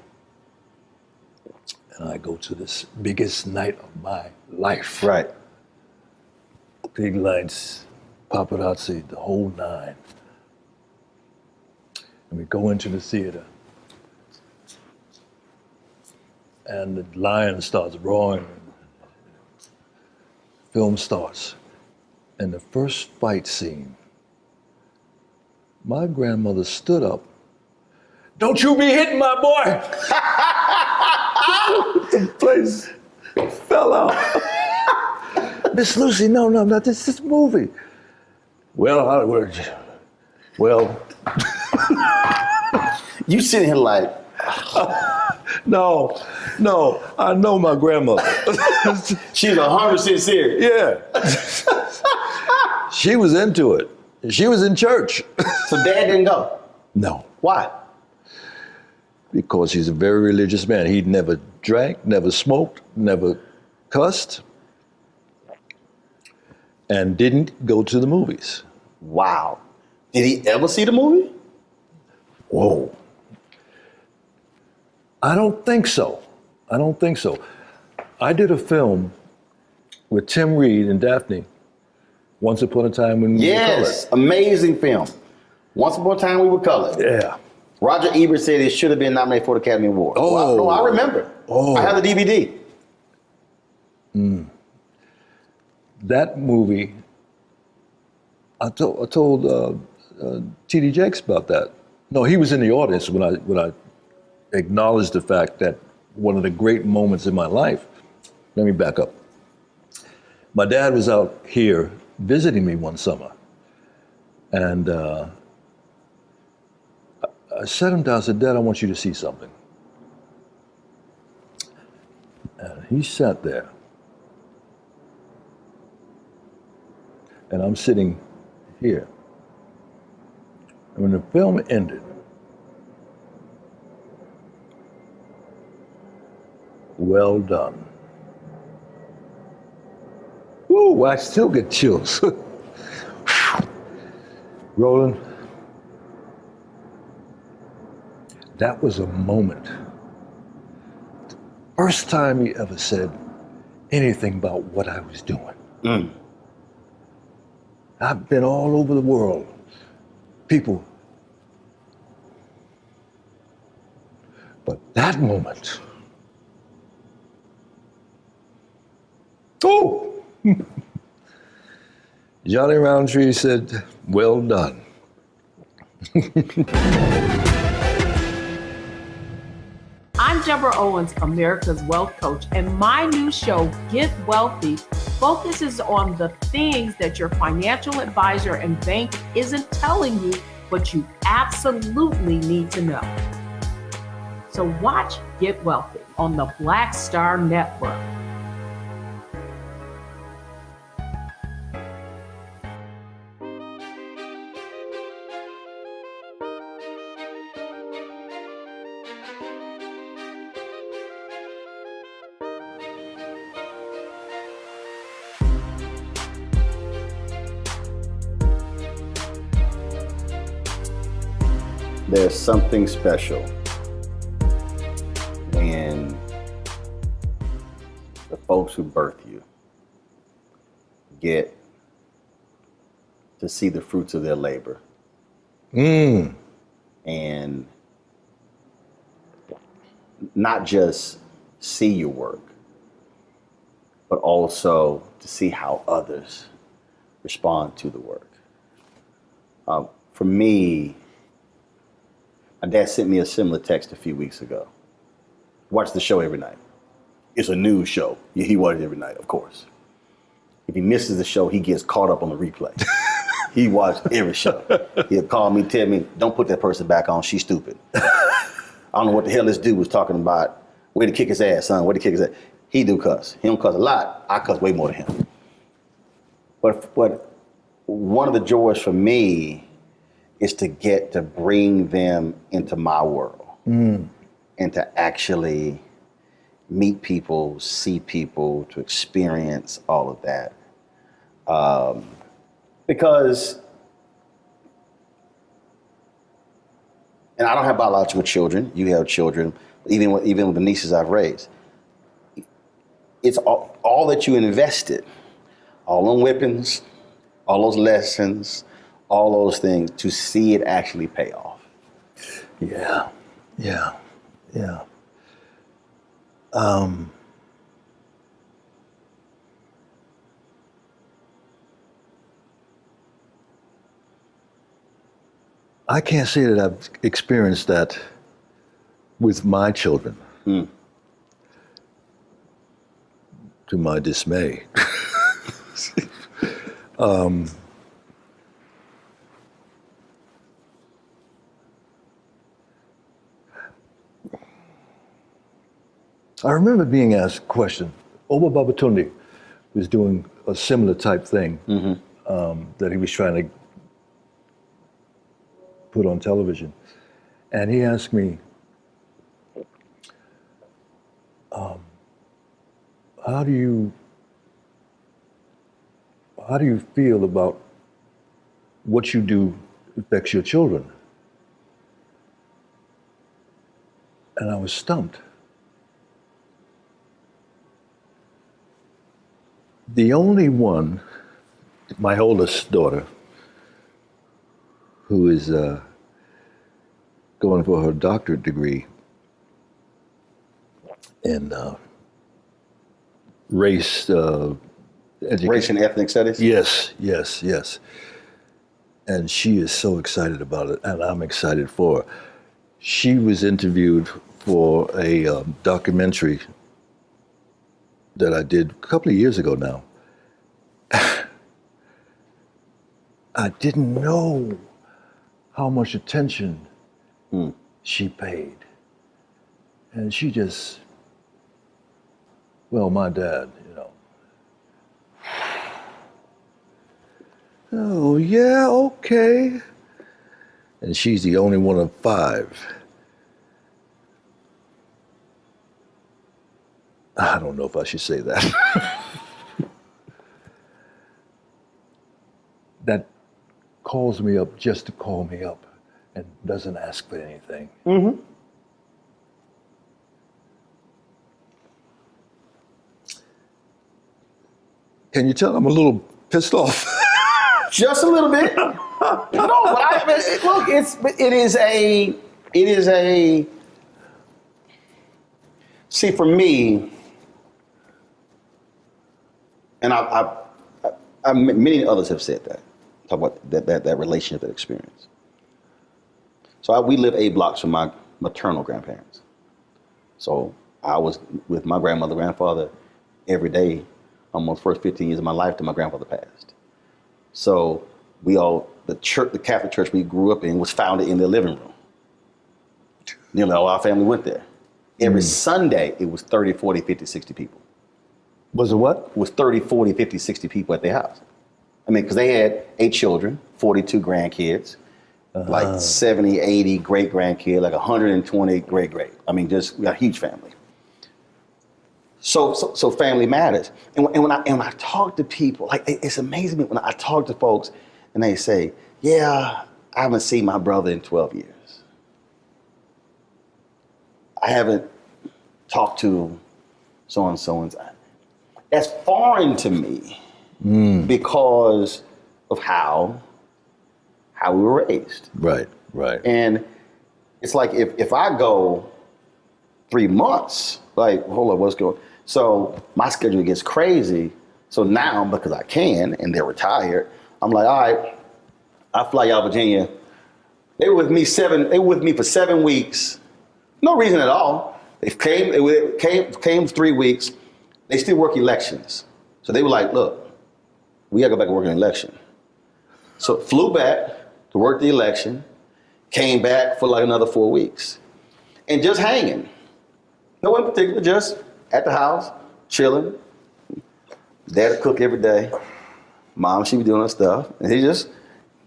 and I go to this biggest night of my life. Right. Big lights, paparazzi, the whole 9. And we go into the theater. And the lion starts roaring. Film starts. And the first fight scene, my grandmother stood up. Don't you be hitting my boy! The place fell out. Miss Lucy, no, not this movie. Well, You sitting here like, no, I know my grandmother. she's 100% serious. Yeah. She was into it. She was in church. So Dad didn't go? No. Why? Because he's a very religious man. He never drank, never smoked, never cussed, and didn't go to the movies. Wow. Did he ever see the movie? Whoa. I don't think so. I did a film with Tim Reed and Daphne, Once Upon a Time When We Were Colored. Yes, amazing film. Once Upon a Time We Were Colored. Yeah. Roger Ebert said it should have been nominated for the Academy Award. Oh. Well, no, I remember. Oh. I have the DVD. That movie, I told T.D. Jakes about that. No, he was in the audience when I acknowledged the fact that one of the great moments in my life. Let me back up. My dad was out here visiting me one summer, and I sat him down and said, Dad, I want you to see something. And he sat there. And I'm sitting here. And when the film ended, well done. Ooh, I still get chills. Roland, that was a moment. First time he ever said anything about what I was doing. I've been all over the world. People. But that moment, oh! Johnny Roundtree said, well done. I'm Deborah Owens, America's Wealth Coach, and my new show, Get Wealthy, focuses on the things that your financial advisor and bank isn't telling you, but you absolutely need to know. So watch Get Wealthy on the Black Star Network. There's something special when the folks who birth you get to see the fruits of their labor. And not just see your work, but also to see how others respond to the work. For me, my dad sent me a similar text a few weeks ago. Watch the show every night. It's a news show. Yeah, he watches every night, of course. If he misses the show, he gets caught up on the replay. He watched every show. He'll call me, tell me, don't put that person back on, she's stupid. I don't know what the hell this dude was talking about. Way to kick his ass, son, way to kick his ass. He do cuss. He don't cuss a lot. I cuss way more than him. But one of the joys for me is to get to bring them into my world and to actually meet people, see people, to experience all of that. Because, and I don't have biological children, you have children, even with the nieces I've raised. It's all that you invested, all those weapons, all those lessons, all those things, to see it actually pay off. Yeah. I can't say that I've experienced that with my children. To my dismay. I remember being asked a question. Oba Babatunde was doing a similar type thing that he was trying to put on television. And he asked me, how do you feel about what you do affects your children? And I was stumped. The only one, my oldest daughter, who is going for her doctorate degree in race and ethnic studies? Yes. And she is so excited about it, and I'm excited for her. She was interviewed for a documentary that I did a couple of years ago now. I didn't know how much attention she paid. And she just, well, my dad, oh, yeah, okay. And she's the only one of 5. I don't know if I should say that. That calls me up just to call me up and doesn't ask for anything. Can you tell I'm a little pissed off? Just a little bit. No, but look, it is a. See, for me, and many others have said that. Talk about that relationship, that experience. So we live 8 blocks from my maternal grandparents. So I was with my grandmother, grandfather every day, almost first 15 years of my life till my grandfather passed. So the Catholic church we grew up in was founded in their living room. Nearly all our family went there. Every Sunday, it was 30, 40, 50, 60 people. Was it what? It was 30, 40, 50, 60 people at their house. I mean, because they had 8 children, 42 grandkids, like 70, 80 great-grandkids, like 120 great-great. I mean, just we got a huge family. So family matters. And when I talk to people, like it's amazing when I talk to folks and they say, yeah, I haven't seen my brother in 12 years. I haven't talked to so-and-so. That's foreign to me because of how we were raised. Right. And it's like if I go 3 months, like, hold on, what's going on? So my schedule gets crazy. So now, because I can, and they're retired, I'm like, all right, I fly y'all to Virginia. They were with me for 7 weeks. No reason at all. They came 3 weeks. They still work elections. So they were like, look, we gotta go back and work an election. So flew back to work the election, came back for like another 4 weeks. And just hanging. No in particular, just at the house, chilling. Dad would cook every day. Mom, she was doing her stuff. And he just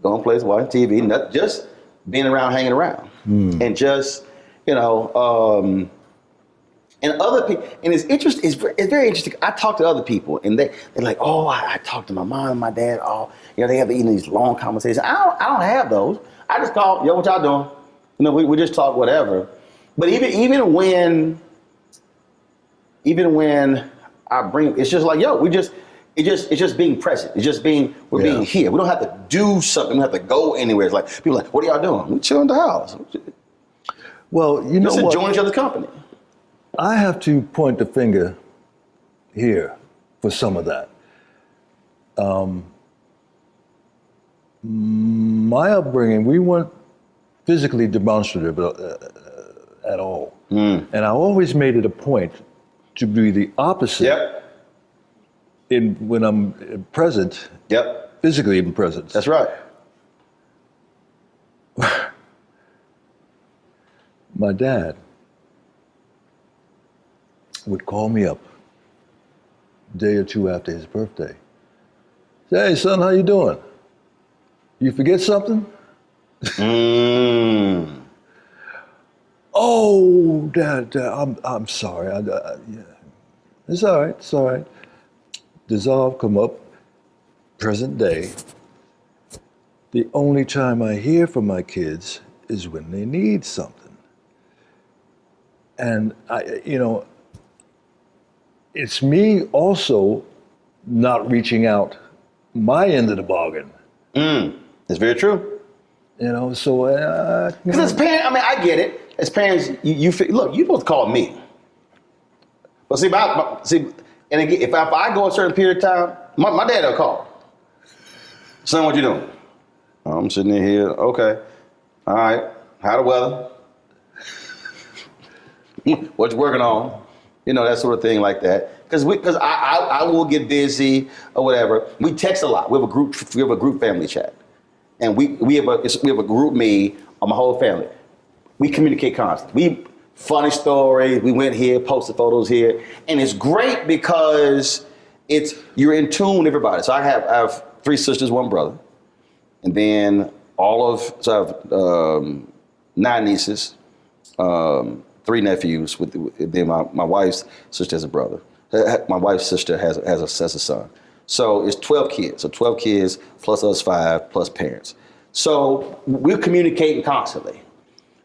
going places, watching TV, just being around, hanging around. And just, and other people, and it's interesting, it's very interesting. I talk to other people and they're like, oh, I talk to my mom and my dad, they have these long conversations. I don't have those. I just call, yo, what y'all doing? We just talk whatever. But even when I bring, it's just like, yo, it's just being present. It's just being here. We don't have to do something. We don't have to go anywhere. It's like, people are like, what are y'all doing? We chilling in the house. Well, you know just what? enjoying each other's company. I have to point the finger here for some of that. My upbringing, we weren't physically demonstrative at all. And I always made it a point to be the opposite when I'm present, physically in presence. That's right. My dad would call me up a day or two after his birthday. Say, hey son, how you doing? You forget something? Oh, Dad, I'm sorry. Yeah. It's all right. Dissolve, come up, present day. The only time I hear from my kids is when they need something. And it's me also not reaching out my end of the bargain. It's very true. So because as parents, I get it. As parents, you look, you're supposed to call me. But and again, if I go a certain period of time, my dad will call. Son, what you doing? I'm sitting in here. Okay. All right. How the weather? What you working on? That sort of thing like that. Because I will get busy or whatever. We text a lot. We have a group family chat. And we have a group me on my whole family. We communicate constantly. Funny stories. We went here, posted photos here. And it's great because you're in tune with everybody. So I have 3 sisters, 1 brother. And then I have 9 nieces, 3 nephews. Then my wife's sister has a brother. My wife's sister has a son. So it's 12 kids. So 12 kids plus us 5 plus parents. So we're communicating constantly.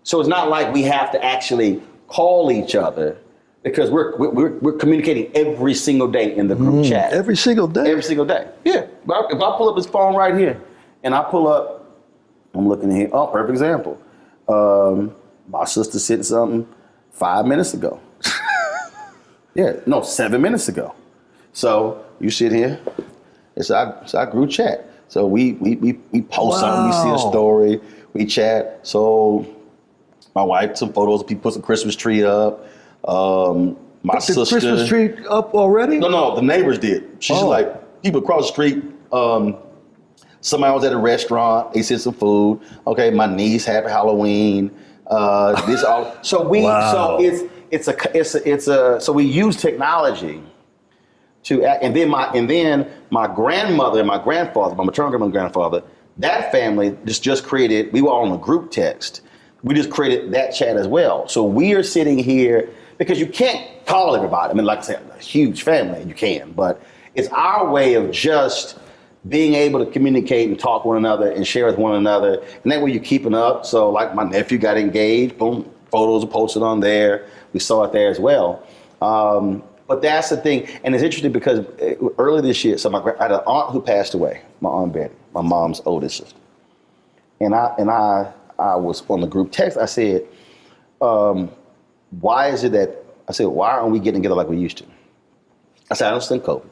So it's not like we have to actually call each other Because we're communicating every single day in the group chat. Every single day? Every single day, yeah. But if I pull up his phone right here, and I pull up, I'm looking here, oh, perfect example. My sister sent something 5 minutes ago. Yeah, no, 7 minutes ago. So you sit here, it's our group chat. So we post something, we see a story, we chat. So my wife, some photos, people put some Christmas tree up. My sister. The Christmas tree up already? No, the neighbors did. She's like, people across the street, somebody was at a restaurant, they sent some food. Okay, my niece, happy Halloween. This all. So so we use technology to, and then my grandmother and my grandfather, my maternal grandmother and grandfather, that family just created, we were all on a group text. We just created that chat as well. So we are sitting here, because you can't call everybody. I mean, like I said, a huge family, you can, but it's our way of just being able to communicate and talk one another and share with one another. And that way you're keeping up. So like my nephew got engaged, boom, photos are posted on there. We saw it there as well. But that's the thing. And it's interesting because early this year, so I had an aunt who passed away, my Aunt Betty, my mom's oldest sister. And I was on the group text. I said, why aren't we getting together like we used to? I said, I understand COVID.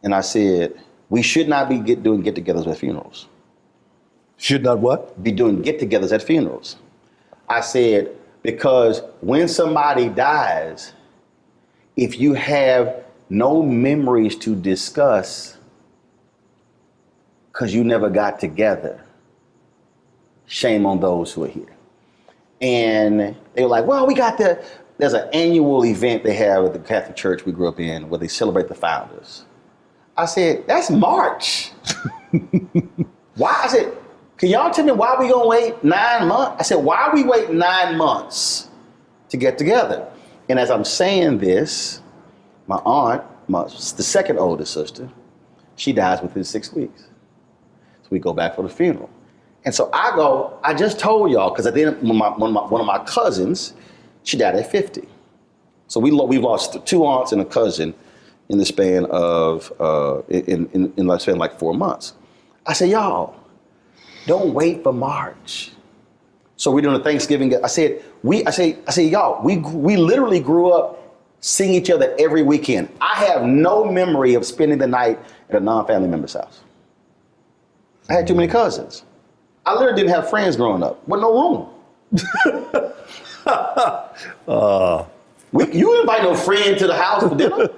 And I said, we should not be doing get-togethers at funerals. Should not what? Be doing get-togethers at funerals. I said, because when somebody dies, if you have no memories to discuss because you never got together, shame on those who are here. And they were like, well, there's an annual event they have at the Catholic Church we grew up in where they celebrate the founders. I said, that's March. Why? I said, can y'all tell me why we gonna wait 9 months? I said, why are we waiting 9 months to get together? And as I'm saying this, my aunt, the second oldest sister, she dies within 6 weeks. So we go back for the funeral. And so I just told y'all, because at the end, one of my cousins, she died at 50. So we've lost 2 aunts and a cousin in the span of, in the span of like 4 months. I said, y'all, don't wait for March. So we're doing a Thanksgiving. I said, y'all, we literally grew up seeing each other every weekend. I have no memory of spending the night at a non-family member's house. I had too many cousins. I literally didn't have friends growing up. With no room. You invite no friend to the house for dinner.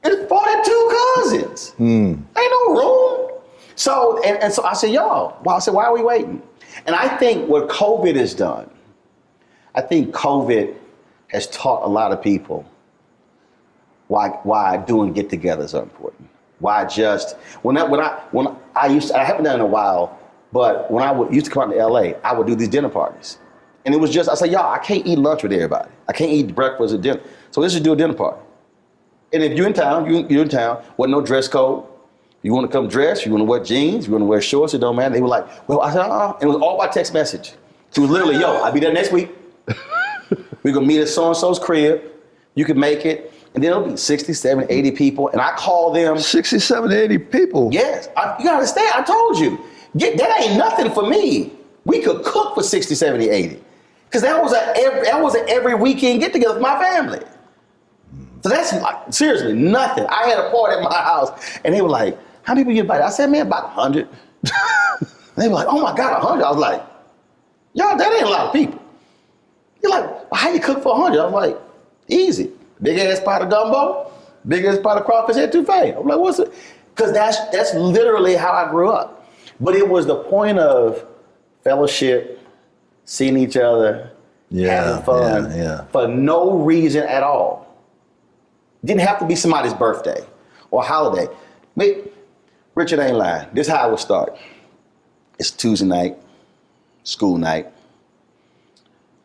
It's 42 cousins. Ain't no room. So, and so I said, y'all, why are we waiting? And I think what COVID has done, I think COVID has taught a lot of people why doing get-togethers are important. Why just, I haven't done it in a while, but when I used to come out to LA, I would do these dinner parties. And it was just, I said, y'all, I can't eat lunch with everybody. I can't eat breakfast or dinner. So let's just do a dinner party. And if you're in town, you're in town, wasn't no dress code. You want to come dress, you want to wear jeans, you want to wear shorts, it don't matter. They were like, well, I said, and it was all by text message. So it was literally, yo, I'll be there next week. We're going to meet at so-and-so's crib. You can make it. And then it'll be 60, 70, 80 people. And I call them. 60, 70, 80 people? Yes. You got to understand, I told you. That ain't nothing for me. We could cook for 60, 70, 80. Because that was an every weekend get together with my family. So that's seriously nothing. I had a party at my house and they were like, how many people you invited? I said, man, about 100. They were like, oh my God, 100. I was like, y'all, that ain't a lot of people. You're like, well, how you cook for 100? I was like, easy. Big ass pot of gumbo, big ass pot of crawfish etouffee. I'm like, what's it? Because that's literally how I grew up. But it was the point of fellowship, seeing each other, having fun, for no reason at all. Didn't have to be somebody's birthday or holiday. But Richard ain't lying. This is how I would start. It's Tuesday night, school night.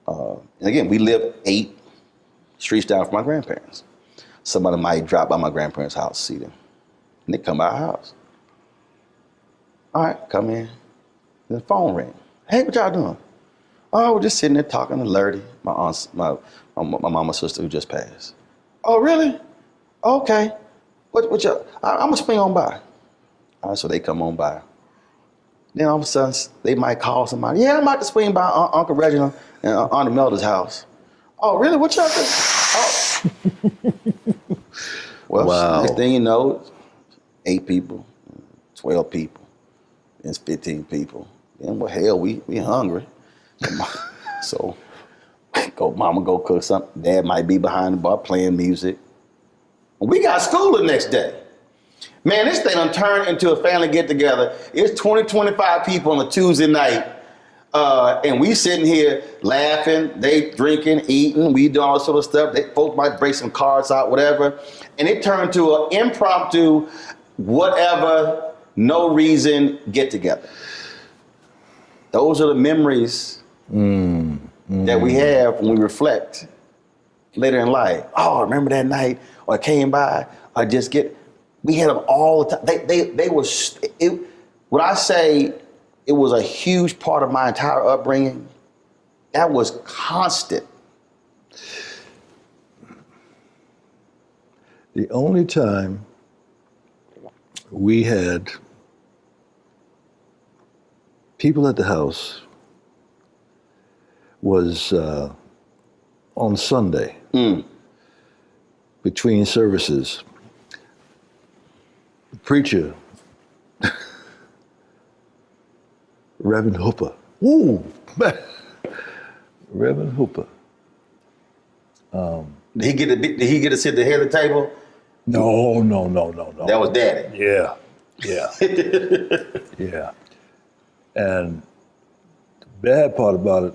And again, we live 8 streets down from my grandparents. Somebody might drop by my grandparents' house, see them. And they come by our house. All right, come in. The phone ring. Hey, what y'all doing? Oh, we're just sitting there talking to Lurdy, my my mama's sister who just passed. Oh, really? Okay. What y'all? I'm gonna swing on by. All right, so they come on by. Then all of a sudden, they might call somebody. Yeah, I'm about to swing by Uncle Reginald and Aunt Imelda's house. Oh, really? What y'all do? Oh. Well, Wow. next thing you know, 8 people, 12 people, it's 15 people. Then, well, hell, we hungry. So, mama go cook something. Dad might be behind the bar playing music. We got school the next day. Man, this thing done turned into a family get-together. It's 20, 25 people on a Tuesday night. And we sitting here laughing, they drinking, eating, we do all this sort of stuff. Folks might break some cards out, whatever. And it turned to an impromptu, whatever, no reason get-together. Those are the memories that we have when we reflect later in life. Oh, remember that night? Or came by, or we had them all the time. They were, when I say it was a huge part of my entire upbringing, that was constant. The only time we had people at the house was on Sunday. Between services, the preacher, Reverend Hooper. Woo! Reverend Hooper. Did he get to sit at the head of the table? No. That was Daddy. Yeah. Yeah. And the bad part about it,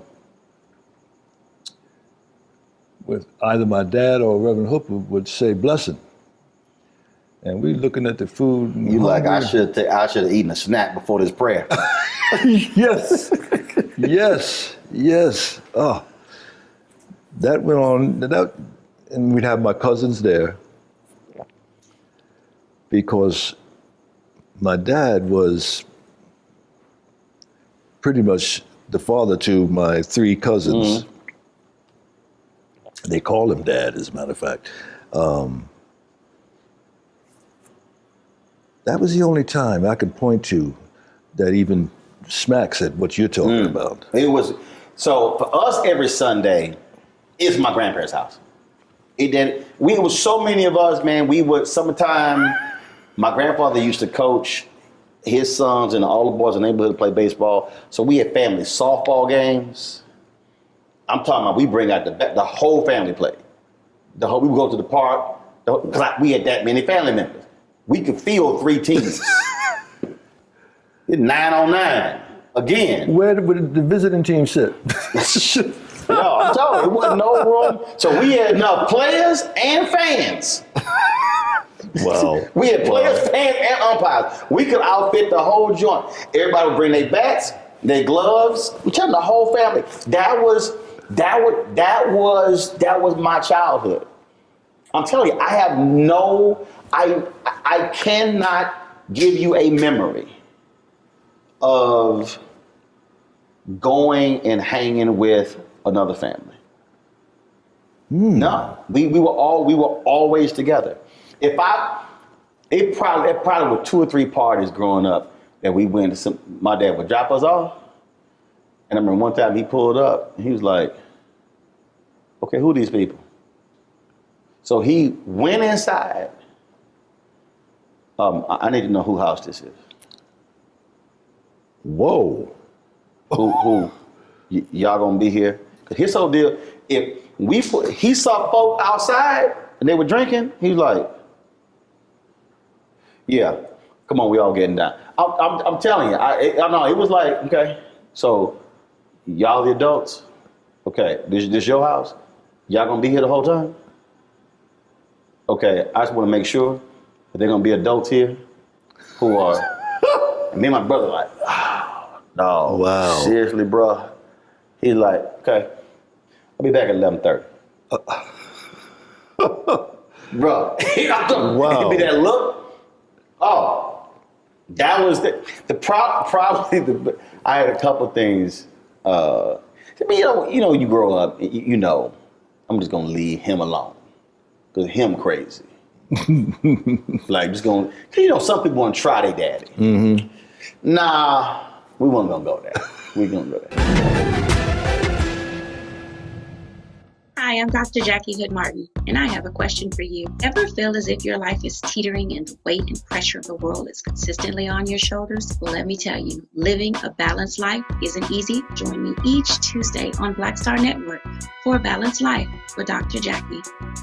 with either my dad or Reverend Hooper would say blessing. And we looking at the food. And you like, I should have eaten a snack before this prayer. Yes. Oh, that went on. And we'd have my cousins there because my dad was pretty much the father to my 3 cousins. Mm-hmm. They call him Dad, as a matter of fact. That was the only time I could point to that even smacks at what you're talking about. It was, so for us every Sunday, it's my grandparents' house. It was so many of us, man, we would, summertime, my grandfather used to coach his sons and all the boys in the neighborhood to play baseball. So we had family softball games. I'm talking about we bring out the whole family play. We would go to the park, because we had that many family members. We could field 3 teams. It's 9 on 9 again. Where would the visiting team sit? No, I'm telling you, it wasn't no room. So we had enough players and fans. Wow. We had players, fans, and umpires. We could outfit the whole joint. Everybody would bring their bats, their gloves. We took the whole family. That was my childhood. I'm telling you, I cannot give you a memory of going and hanging with another family. No, we were always together. It probably were 2 or 3 parties growing up that we went to. My dad would drop us off, and I remember one time he pulled up and he was like, "Okay, who are these people?" So he went inside. I need to know whose house this is. Whoa. Who y'all gonna be here? Cause his whole deal, he saw folk outside and they were drinking, he was like, yeah, come on, we all getting down. I'm telling you, I know, it was like, okay, so y'all the adults, okay, this your house? Y'all gonna be here the whole time? Okay, I just wanna make sure that they're gonna be adults here who are, and me and my brother like, oh, no, wow. Seriously, bro. He's like, okay, I'll be back at 11:30. Bro, wow. Give me that look. Oh, that was probably I had a couple things. I mean, you know, you grow up, you know, I'm just gonna leave him alone. Cause him crazy. Like just gonna, you know, some people want to try their daddy. Mm-hmm. Nah, we weren't gonna go there. We gonna go there. Hi, I'm Dr. Jackie Hood Martin, and I have a question for you. Ever feel as if your life is teetering and the weight and pressure of the world is consistently on your shoulders? Well, let me tell you, living a balanced life isn't easy. Join me each Tuesday on Black Star Network for A Balanced Life with Dr. Jackie.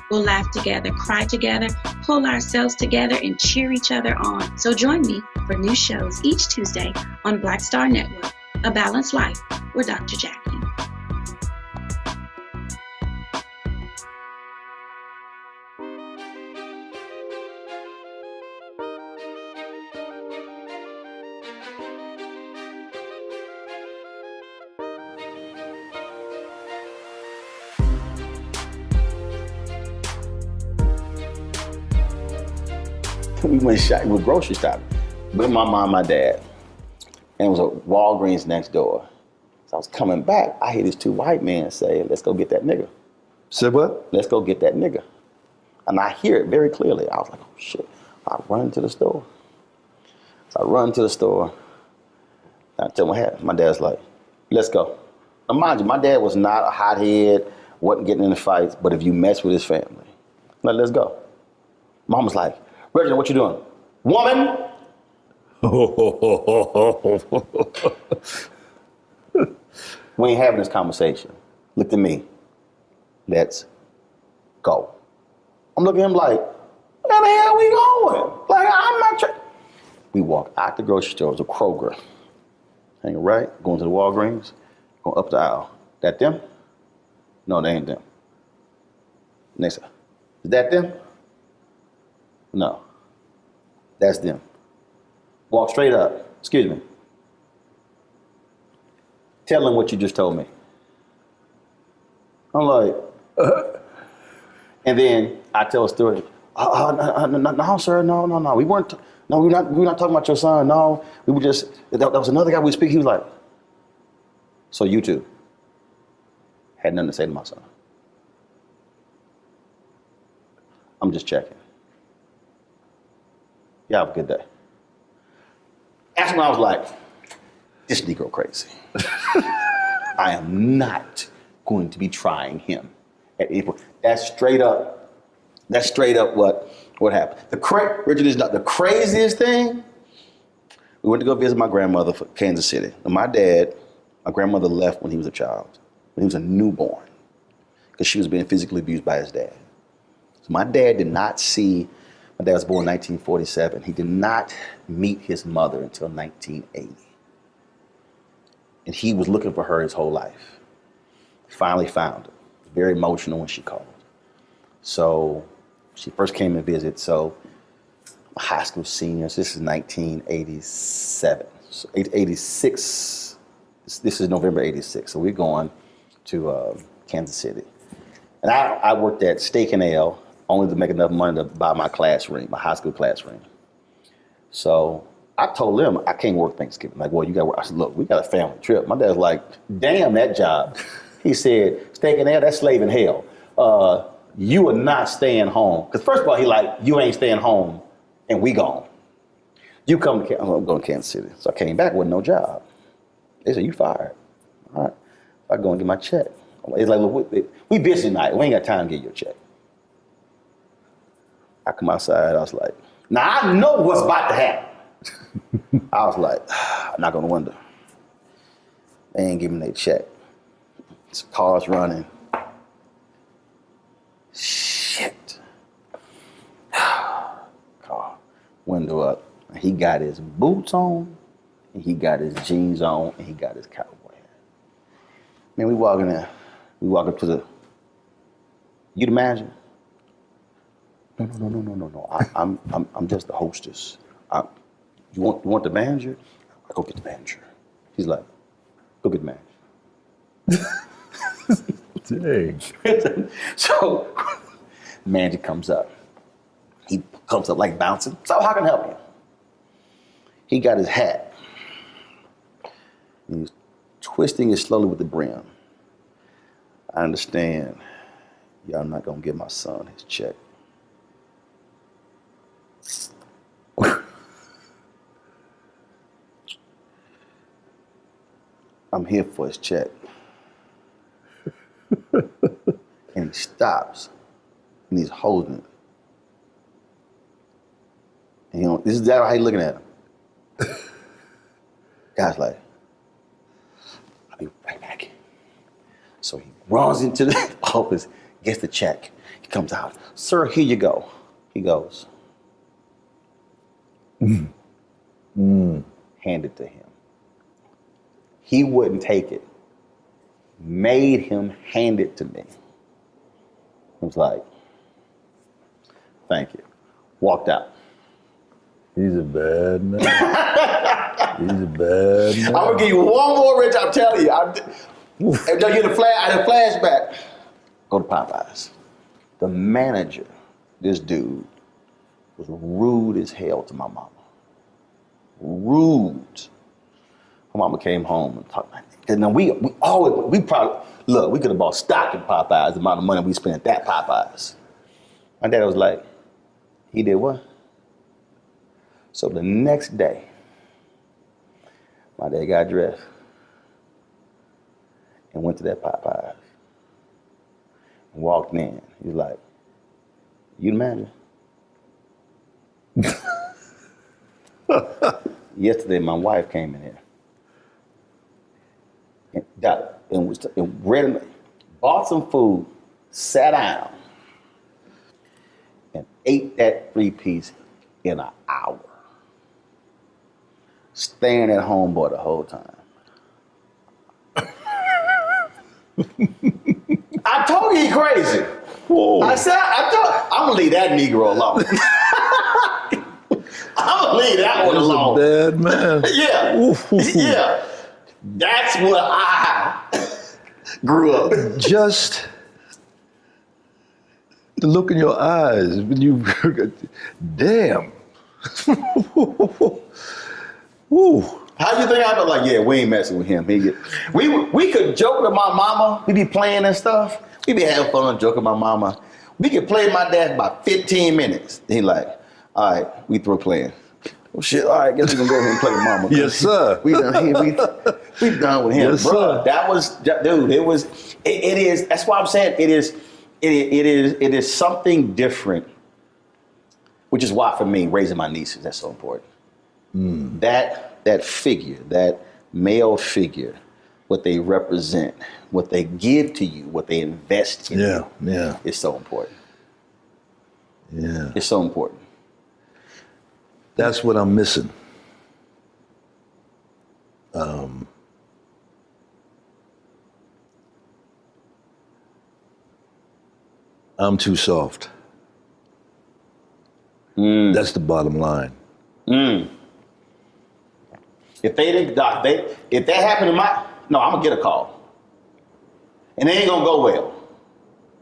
We'll laugh together, cry together, pull ourselves together, and cheer each other on. So join me for new shows each Tuesday on Black Star Network, A Balanced Life with Dr. Jackie. We went grocery shopping with my mom and my dad. And it was a Walgreens next door. So I was coming back, I hear these two white men say, let's go get that nigga. Said what? Let's go get that nigga. And I hear it very clearly. I was like, oh shit. I run to the store. So I run to the store. I tell my dad's like, let's go. Now mind you, my dad was not a hothead, wasn't getting into fights, but if you mess with his family, like, let's go. Mom was like, Richard, what you doing? Woman! We ain't having this conversation. Look at me. Let's go. I'm looking at him like, where the hell we going? Like, I'm not trying. We walk out the grocery store. It was a Kroger. Hanging right, going to the Walgreens, going up the aisle. That them? No, they ain't them. Next, is that them? No, that's them. Walk straight up. Excuse me. Tell them what you just told me. I'm like, and then I tell a story. No, sir, no. We we're not talking about your son. No, we were just. That was another guy we speak. He was like, so you two had nothing to say to my son. I'm just checking. Yeah, have a good day. That's when I was like, this Negro crazy. I am not going to be trying him at any point. That's straight up what happened. Richard is not the craziest thing. We went to go visit my grandmother for Kansas City. And my grandmother left when he was a child, when he was a newborn, because she was being physically abused by his dad. So my dad did not see. My dad was born in 1947. He did not meet his mother until 1980. And he was looking for her his whole life. Finally found her. Very emotional when she called. So she first came and visited. So high school seniors, this is 1987. So 86, this is November 86. So we're going to Kansas City. And I worked at Steak and Ale, only to make enough money to buy my class ring, my high school class ring. So I told them I can't work Thanksgiving. Like, well, you got to work. I said, look, we got a family trip. My dad's like, damn that job. He said, Steak and Ale, that's slave in hell. You are not staying home. Because first of all, he like, you ain't staying home and we gone. You come to I'm going to Kansas City. So I came back with no job. They said, you fired. All right. I go and get my check. It's like, look, we busy tonight. We ain't got time to get your check. I come outside, I was like, now I know what's about to happen. I was like, I knock on the window. They ain't giving me their check. Cars running. Shit. Car, window up. He got his boots on, and he got his jeans on, and he got his cowboy hat. Man, we walk in there. We walk up to the, you the manager? No. I'm just the hostess. You want the manager? I go get the manager. He's like, go get the manager. Dang. So, manager comes up. He comes up like bouncing. So how can I help you? He got his hat. He's twisting it slowly with the brim. I understand Yeah, I'm not gonna give my son his check. I'm here for his check. And he stops and he's holding it. And this is how he's looking at him. Guy's like, I'll be right back. So he runs into the office, gets the check. He comes out, sir, here you go. He goes, hand it to him. He wouldn't take it. Made him hand it to me. I was like, thank you. Walked out. He's a bad man. He's a bad man. I'm gonna give you one more, Rich. I'm telling you. I had a flashback. Go to Popeyes. The manager, this dude, was rude as hell to my mama. Rude. My mama came home and talked like that. And then we could have bought stock in Popeyes, the amount of money we spent at that Popeyes. My dad was like, he did what? So the next day, my dad got dressed and went to that Popeyes and walked in. He was like, you the manager? Yesterday, my wife came in here and bought some food, sat down, and ate that 3-piece in an hour. Staring at homeboy the whole time. I told you he crazy. Whoa. I said, I'm gonna leave that Negro alone. I'm gonna leave that one alone. He's a bad man. Yeah. Yeah. That's what I grew up. Just the look in your eyes when you, damn. Woo. How you think I felt like, yeah, we ain't messing with him. We could joke with my mama. We be playing and stuff. We be having fun joking with my mama. We could play with my dad for about 15 minutes. He like, all right, we through playing. Well, shit, all right, guess we gonna go ahead and play with mama. Yes, sir. We done with him. Yes, bro. sir. That was, dude, it is, that's why I'm saying it is something different, which is why for me, raising my nieces, that's so important. That figure, that male figure, what they represent, what they give to you, what they invest in you, is so important. Yeah. It's so important. That's what I'm missing. I'm too soft. That's the bottom line. If they didn't, if that happened to I'm gonna get a call, and it ain't gonna go well.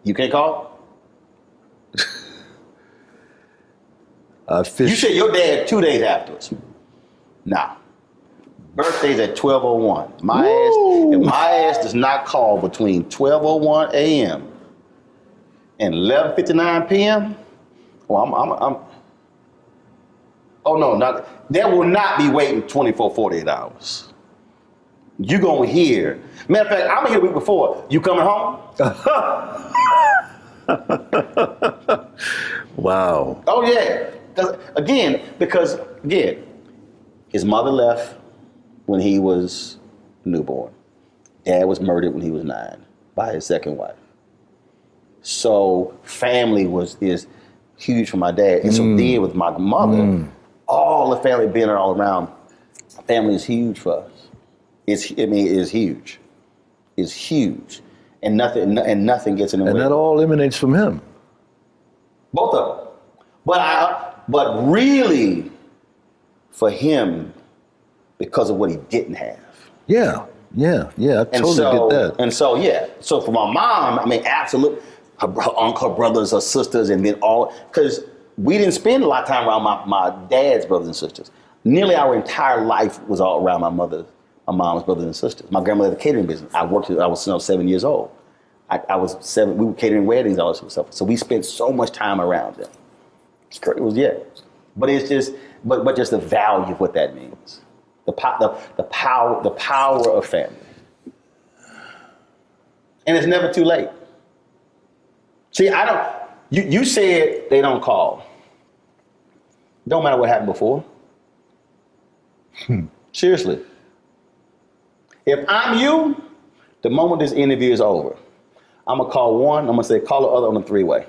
You can't call. You said your dad 2 days afterwards. Nah. Birthday's at 12:01. If my ass does not call between 12:01 a.m. and 11:59 p.m., there will not be waiting 24, 48 hours. You gonna hear. Matter of fact, I'm here the week before. You coming home? Wow. Oh yeah. Because his mother left when he was newborn. Dad was murdered when he was 9 by his second wife. So family is huge for my dad. And so then with my mother, all the family being all around, family is huge for us. It's huge. It's huge. And nothing gets in the way. And that all emanates from him. Both of them. But really for him, because of what he didn't have. Yeah. I totally get that. And so, so for my mom, I mean, absolutely, her brothers, her sisters, and then because we didn't spend a lot of time around my dad's brothers and sisters. Nearly our entire life was all around my mom's brothers and sisters. My grandmother had a catering business. I was 7 years old. I was 7. We were catering weddings, all this stuff. So we spent so much time around them. It's crazy. It was but it's just but just the value of what that means. The power of family. And it's never too late. See, you said they don't call. Don't matter what happened before. Seriously. If I'm you, the moment this interview is over, I'm going to call one, I'm going to say, call the other on the 3-way.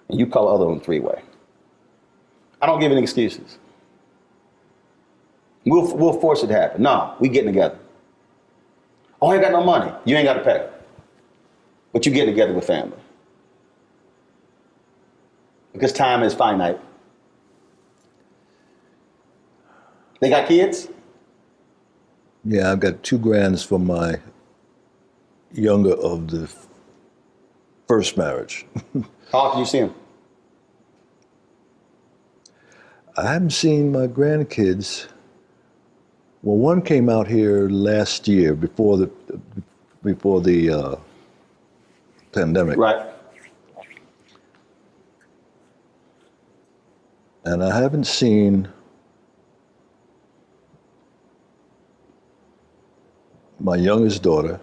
And you call the other on the 3-way. I don't give any excuses. We'll force it to happen. No, we getting together. Oh, I ain't got no money. You ain't got to pay. But you getting together with family. Because time is finite. They got kids? Yeah, I've got 2 grands from my younger of the first marriage. How often you see them? I haven't seen my grandkids. Well, one came out here last year before the pandemic. Right. And I haven't seen my youngest daughter,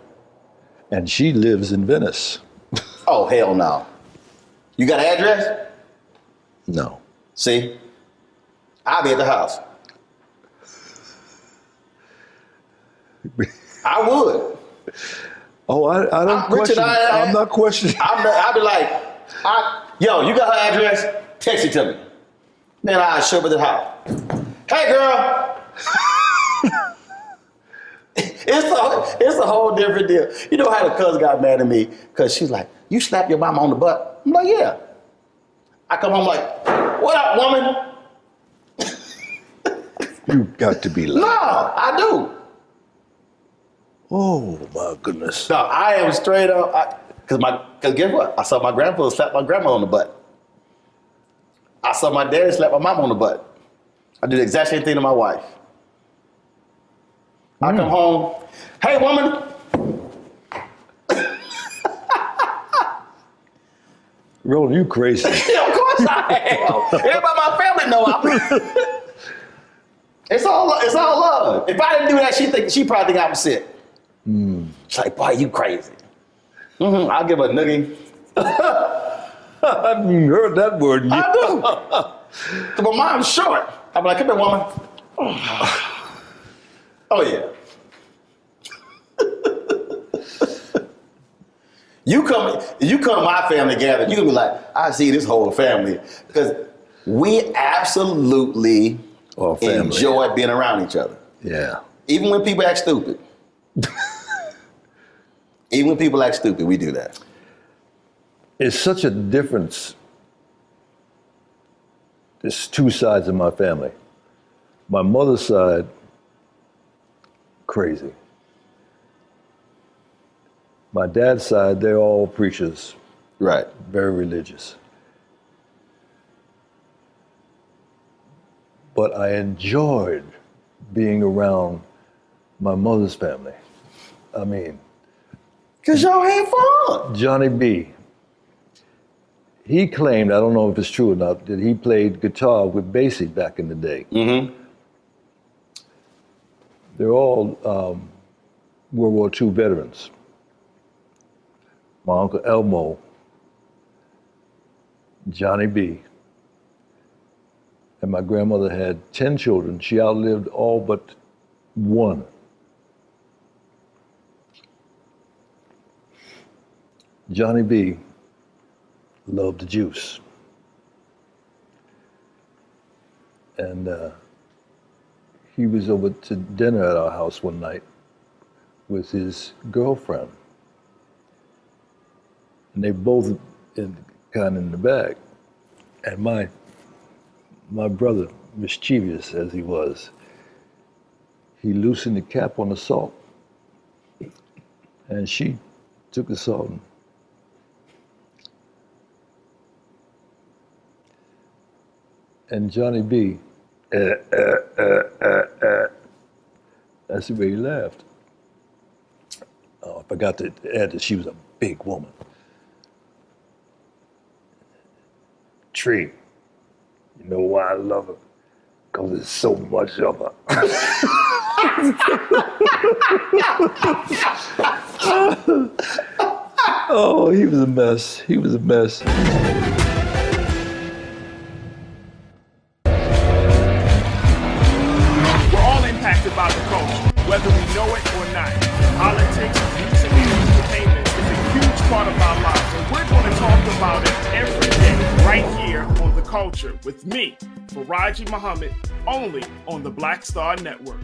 and she lives in Venice. Oh, hell no. You got an address? No. See? I'll be at the house. I would. Oh, I don't question. Richard, I'm not questioning. I'll be like, yo, you got her address? Text it to me. Then I'll show up at the house. Hey, girl. It's a whole different deal. You know how the cousin got mad at me? Because she's like, you slapped your mama on the butt? I'm like, yeah. I come home like, what up, woman? You got to be lying. No, I do. Oh, my goodness. No, I am straight up. Because guess what? I saw my grandfather slap my grandma on the butt. I saw my dad slap my mom on the butt. I did the exact same thing to my wife. I come home, hey, woman. Roland, you crazy. Of course I am. Everybody in my family know I'm. It's all love. If I didn't do that, she probably think I'm sick. She's like, boy, you crazy. I'll give her a noogie. I haven't heard that word yet. I do. So my mom's short. I'm like, come here, woman. Oh, yeah. You come to my family gather, you can be like, I see this whole family. Because we absolutely enjoy being around each other. Yeah. Even when people act stupid. Even when people act stupid, we do that. It's such a difference. There's 2 sides of my family. My mother's side, crazy. My dad's side, they're all preachers. Right. Very religious. But I enjoyed being around my mother's family. I mean, because y'all had fun. Johnny B. He claimed, I don't know if it's true or not, that he played guitar with Basie back in the day. They're all World War II veterans. My Uncle Elmo, Johnny B. And my grandmother had 10 children. She outlived all but 1. Johnny B. loved the juice. And he was over to dinner at our house one night with his girlfriend. And they both kind of in the bag. And my brother, mischievous as he was, he loosened the cap on the salt. And she took the salt and Johnny B, that's the way he laughed. Oh, I forgot to add that she was a big woman. Tree, you know why I love her? Because there's so much of her. Oh, he was a mess. He was a mess. We're all impacted by the culture, whether we know it or not. Politics, music, and entertainment is a huge part of our lives, and we're going to talk about it every day, right here on The Culture, with me, Faraji Muhammad, only on the Black Star Network.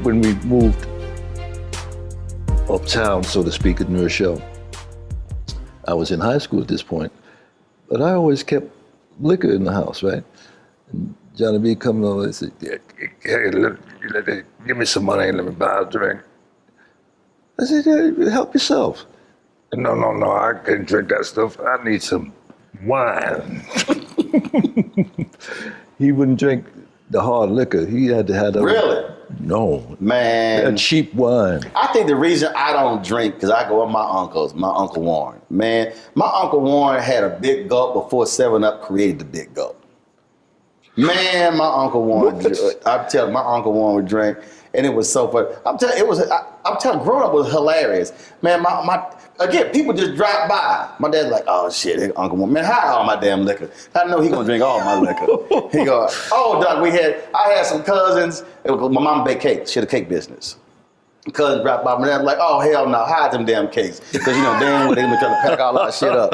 When we moved uptown, so to speak, at New Rochelle, I was in high school at this point, but I always kept liquor in the house, right? And Johnny B coming over and said, "Yeah, hey, give me some money and let me buy a drink." I said, "Yeah, help yourself." No, I can't drink that stuff. I need some wine. He wouldn't drink the hard liquor. He had to have that. Really? No. Man. That cheap wine. I think the reason I don't drink, because I go with my uncles, my Uncle Warren. Man, my Uncle Warren had a big gulp before 7-Up created the big gulp. Man, my Uncle Warren, I'm telling you, my Uncle Warren would drink, and it was so funny. I'm telling you, growing up was hilarious. Man, again, people just drop by. My dad's like, "Oh shit, Uncle Warren, man, hide all my damn liquor. I know he gonna drink all my liquor." He go, "Oh, Doc, I had some cousins. My mom baked cakes. She had a cake business. Cousin dropped by, my dad like, "Oh hell no, hide them damn cakes, because damn well they been trying to pack all our shit up."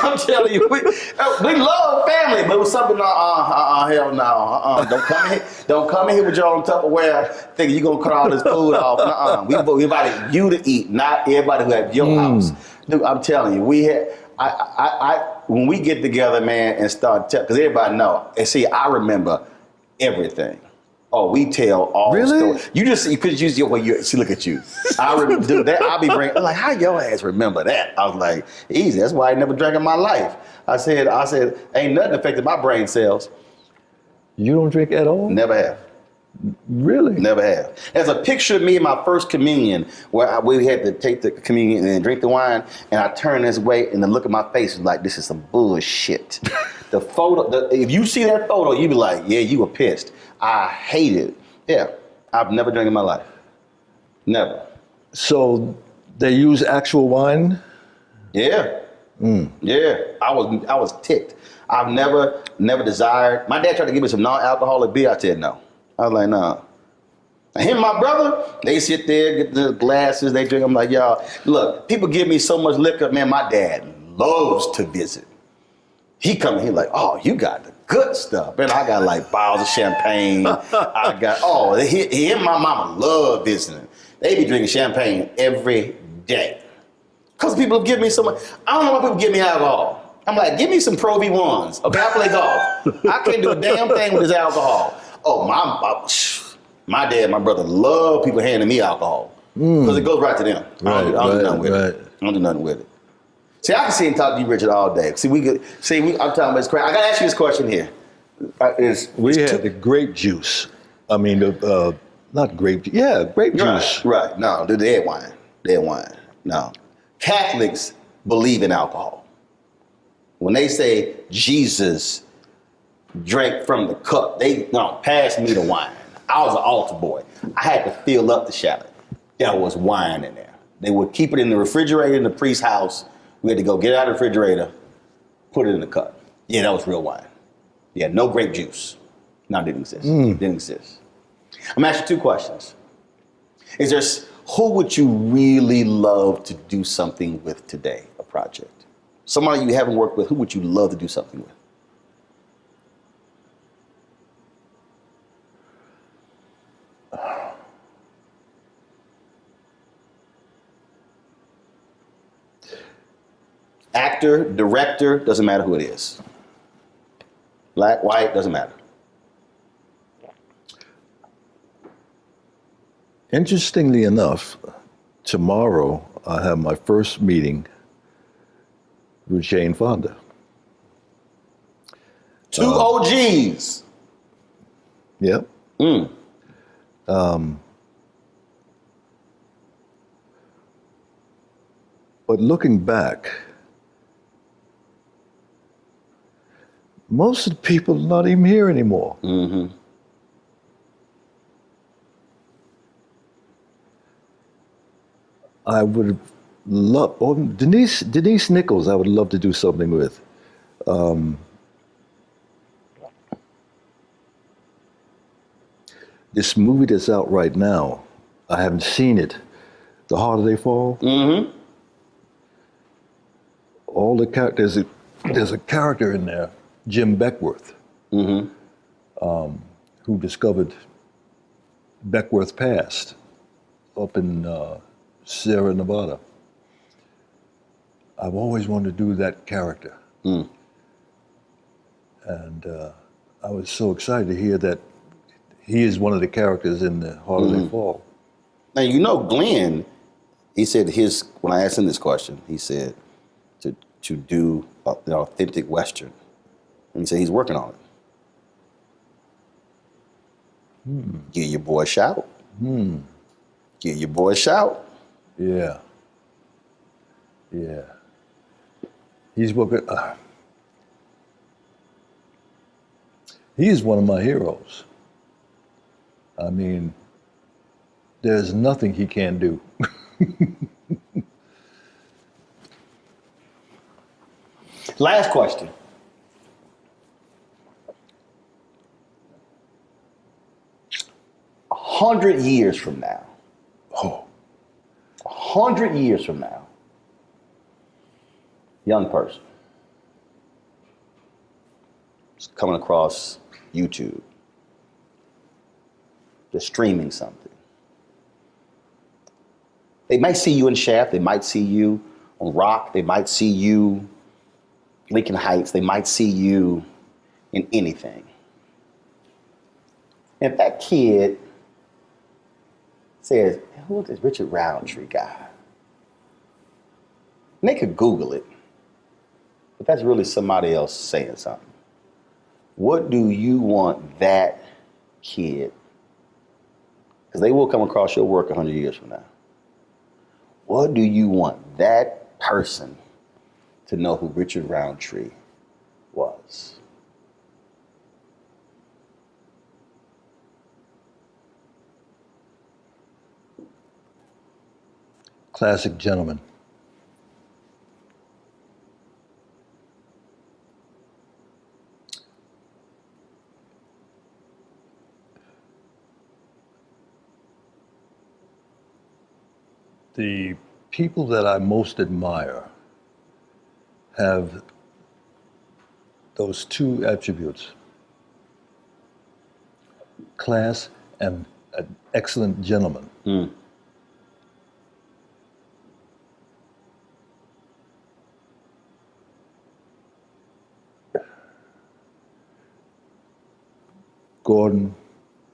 I'm telling you, we love family, but it was something. Hell no, don't come in here with your own Tupperware thinking you gonna cut all this food off. We invited you to eat, not everybody who at your house. Dude, I'm telling you, when we get together, man, and start because everybody know, and see, I remember everything. Oh, we tell all stories. You just because you see, look at you. I remember, dude, that I'll be bringing. Like, how your ass remember that? I was like, easy. That's why I never drank in my life. I said, ain't nothing affected my brain cells. You don't drink at all? Never have. Really? Never have. There's a picture of me in my first communion where we had to take the communion and drink the wine, and I turned this way, and the look at my face was like, this is some bullshit. The photo, if you see that photo, you be like, yeah, you were pissed. I hate it. Yeah, I've never drank in my life. Never. So they use actual wine? Yeah. Yeah, I was ticked. I've never desired. My dad tried to give me some non-alcoholic beer. I said no. I was like, nah. And him and my brother, they sit there, get the glasses, they drink. I'm like, y'all, look, people give me so much liquor. Man, my dad loves to visit. He come in, he like, "Oh, you got the good stuff." And I got like bottles of champagne. I got, he and my mama love visiting. They be drinking champagne every day. Because people give me so much. I don't know why people give me alcohol. I'm like, give me some Pro V1s. Okay, I play golf. I can't do a damn thing with this alcohol. Oh, my dad, my brother love people handing me alcohol. Because it goes right to them. I don't do nothing with it. I don't do nothing with it. See, I can sit and talk to you, Richard, all day. I'm talking about this crap. I got to ask you this question here. We had the grape juice. I mean, not grape juice. Yeah, grape juice. Right. No, the dead wine. Dead wine. No. Catholics believe in alcohol. When they say Jesus drank from the cup, pass me the wine. I was an altar boy. I had to fill up the shallot. There was wine in there. They would keep it in the refrigerator in the priest's house. We had to go get it out of the refrigerator, put it in the cup. Yeah, that was real wine. Yeah, no grape juice. No, it didn't exist. Didn't exist. I'm gonna ask you two questions. Who would you really love to do something with today, a project? Somebody you haven't worked with, who would you love to do something with? Actor, director, doesn't matter who it is. Black, white, doesn't matter. Interestingly enough, tomorrow I have my first meeting with Jane Fonda. Two OGs. Yep. But looking back, most of the people are not even here anymore. Mm-hmm. I would love, Denise Nichols, I would love to do something with. This movie that's out right now, I haven't seen it, The Harder They Fall. Mm-hmm. All the characters, there's a character in there, Jim Beckworth, Mm-hmm. Who discovered Beckworth Pass up in Sierra Nevada. I've always wanted to do that character. Mm. And I was so excited to hear that he is one of the characters in The Harder They Fall. Now, you know, Glenn, he said when I asked him this question, he said to do an authentic Western. And he said he's working on it. Give your boy a shout. Give your boy a shout. Yeah. Yeah. He's working. He is one of my heroes. I mean, there's nothing he can't do. Last question. A 100 years from now. 100 years from now. Young person. It's coming across YouTube. They're streaming something. They might see you in Shaft. They might see you on Rock. They might see you Lincoln Heights. They might see you in anything. And if that kid says, who is this Richard Roundtree guy? And they could Google it. But that's really somebody else saying something. What do you want that kid, because they will come across your work 100 years from now. What do you want that person to know who Richard Roundtree was? Classic gentleman. The people that I most admire have those two attributes: class and an excellent gentleman. Gordon,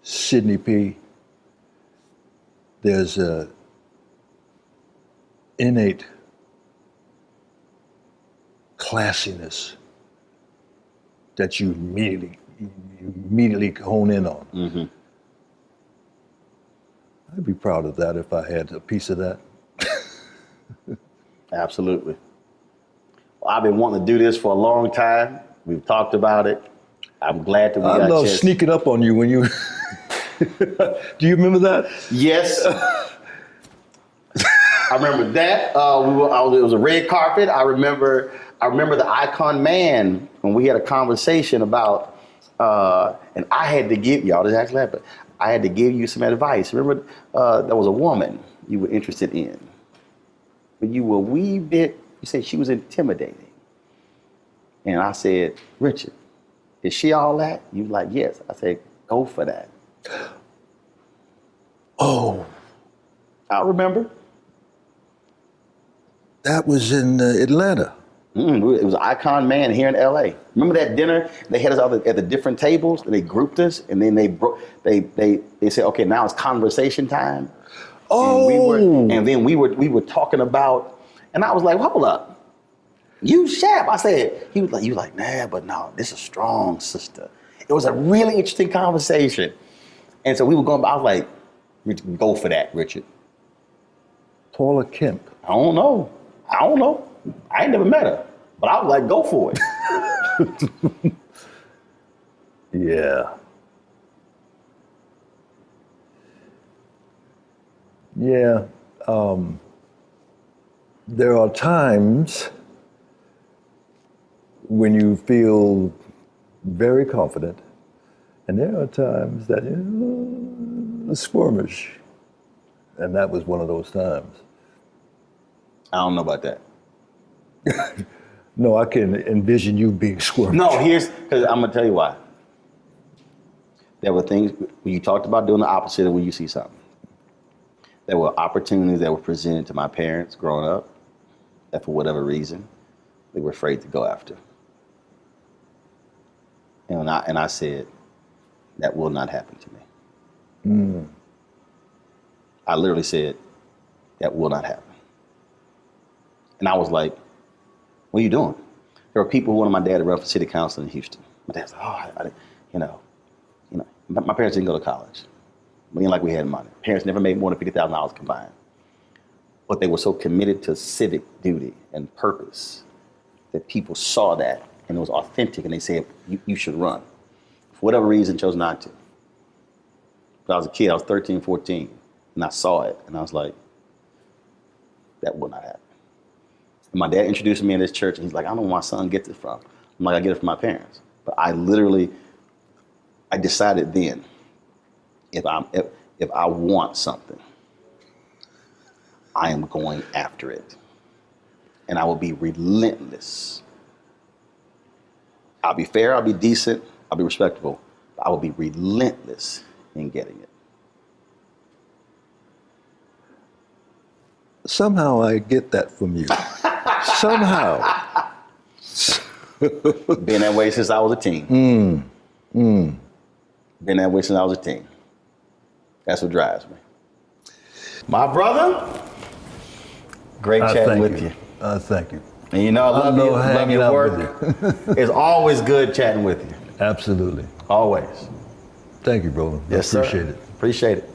Sidney P. There's a innate classiness that you immediately hone in on. Mm-hmm. I'd be proud of that if I had a piece of that. Absolutely. Well, I've been wanting to do this for a long time. We've talked about it. I'm glad that we got I a love chance. sneaking up on you when you. Do you remember that? Yes. I remember that. It was a red carpet. I remember the Icon Man when we had a conversation about, and I had to give y'all this actually happened. I had to give you some advice. Remember, there was a woman you were interested in, but you were a wee bit. You said she was intimidating, and I said, Richard, is she all that? You were like, yes. I said, go for that. Oh, I remember. That was in Atlanta. It was Icon Man here in LA. Remember that dinner? They had us all at the different tables, and they grouped us, and then they said, okay, now it's conversation time. Oh. And then we were talking about, and I was like, hold up, you Shap. I said, he was like, you like, nah, but no, this is strong, sister. It was a really interesting conversation. And so we were going, I was like, Richard, go for that, Richard. Paula Kemp. I don't know. I ain't never met her, but I was like, go for it. Yeah. Yeah. There are times when you feel very confident, and there are times that you're squirmish. And that was one of those times. I don't know about that. No, I can envision you being squirmish. No, because I'm gonna tell you why. There were things, when you talked about doing the opposite of when you see something. There were opportunities that were presented to my parents growing up that for whatever reason, they were afraid to go after. And I said, that will not happen to me. I literally said, that will not happen. And I was like, what are you doing? There were people who wanted my dad to run for city council in Houston. My dad was like, my parents didn't go to college. We ain't like we had money. Parents never made more than $50,000 combined. But they were so committed to civic duty and purpose that people saw that and it was authentic and they said, you should run. For whatever reason, chose not to. When I was a kid, I was 13, 14, and I saw it and I was like, that will not happen. And my dad introduced me in this church and he's like, I don't know where my son gets it from. I'm like, I get it from my parents. But I decided then, if I want something, I am going after it. And I will be relentless. I'll be fair, I'll be decent, I'll be respectable, but I will be relentless in getting it. Somehow I get that from you. Somehow. Been that way since I was a teen. Been that way since I was a teen. That's what drives me. My brother, great chatting with you. Thank you. And you know, I love you. Love your work. It's always good chatting with you. Absolutely. Always. Thank you, brother. Yes, I appreciate sir. it. Appreciate it.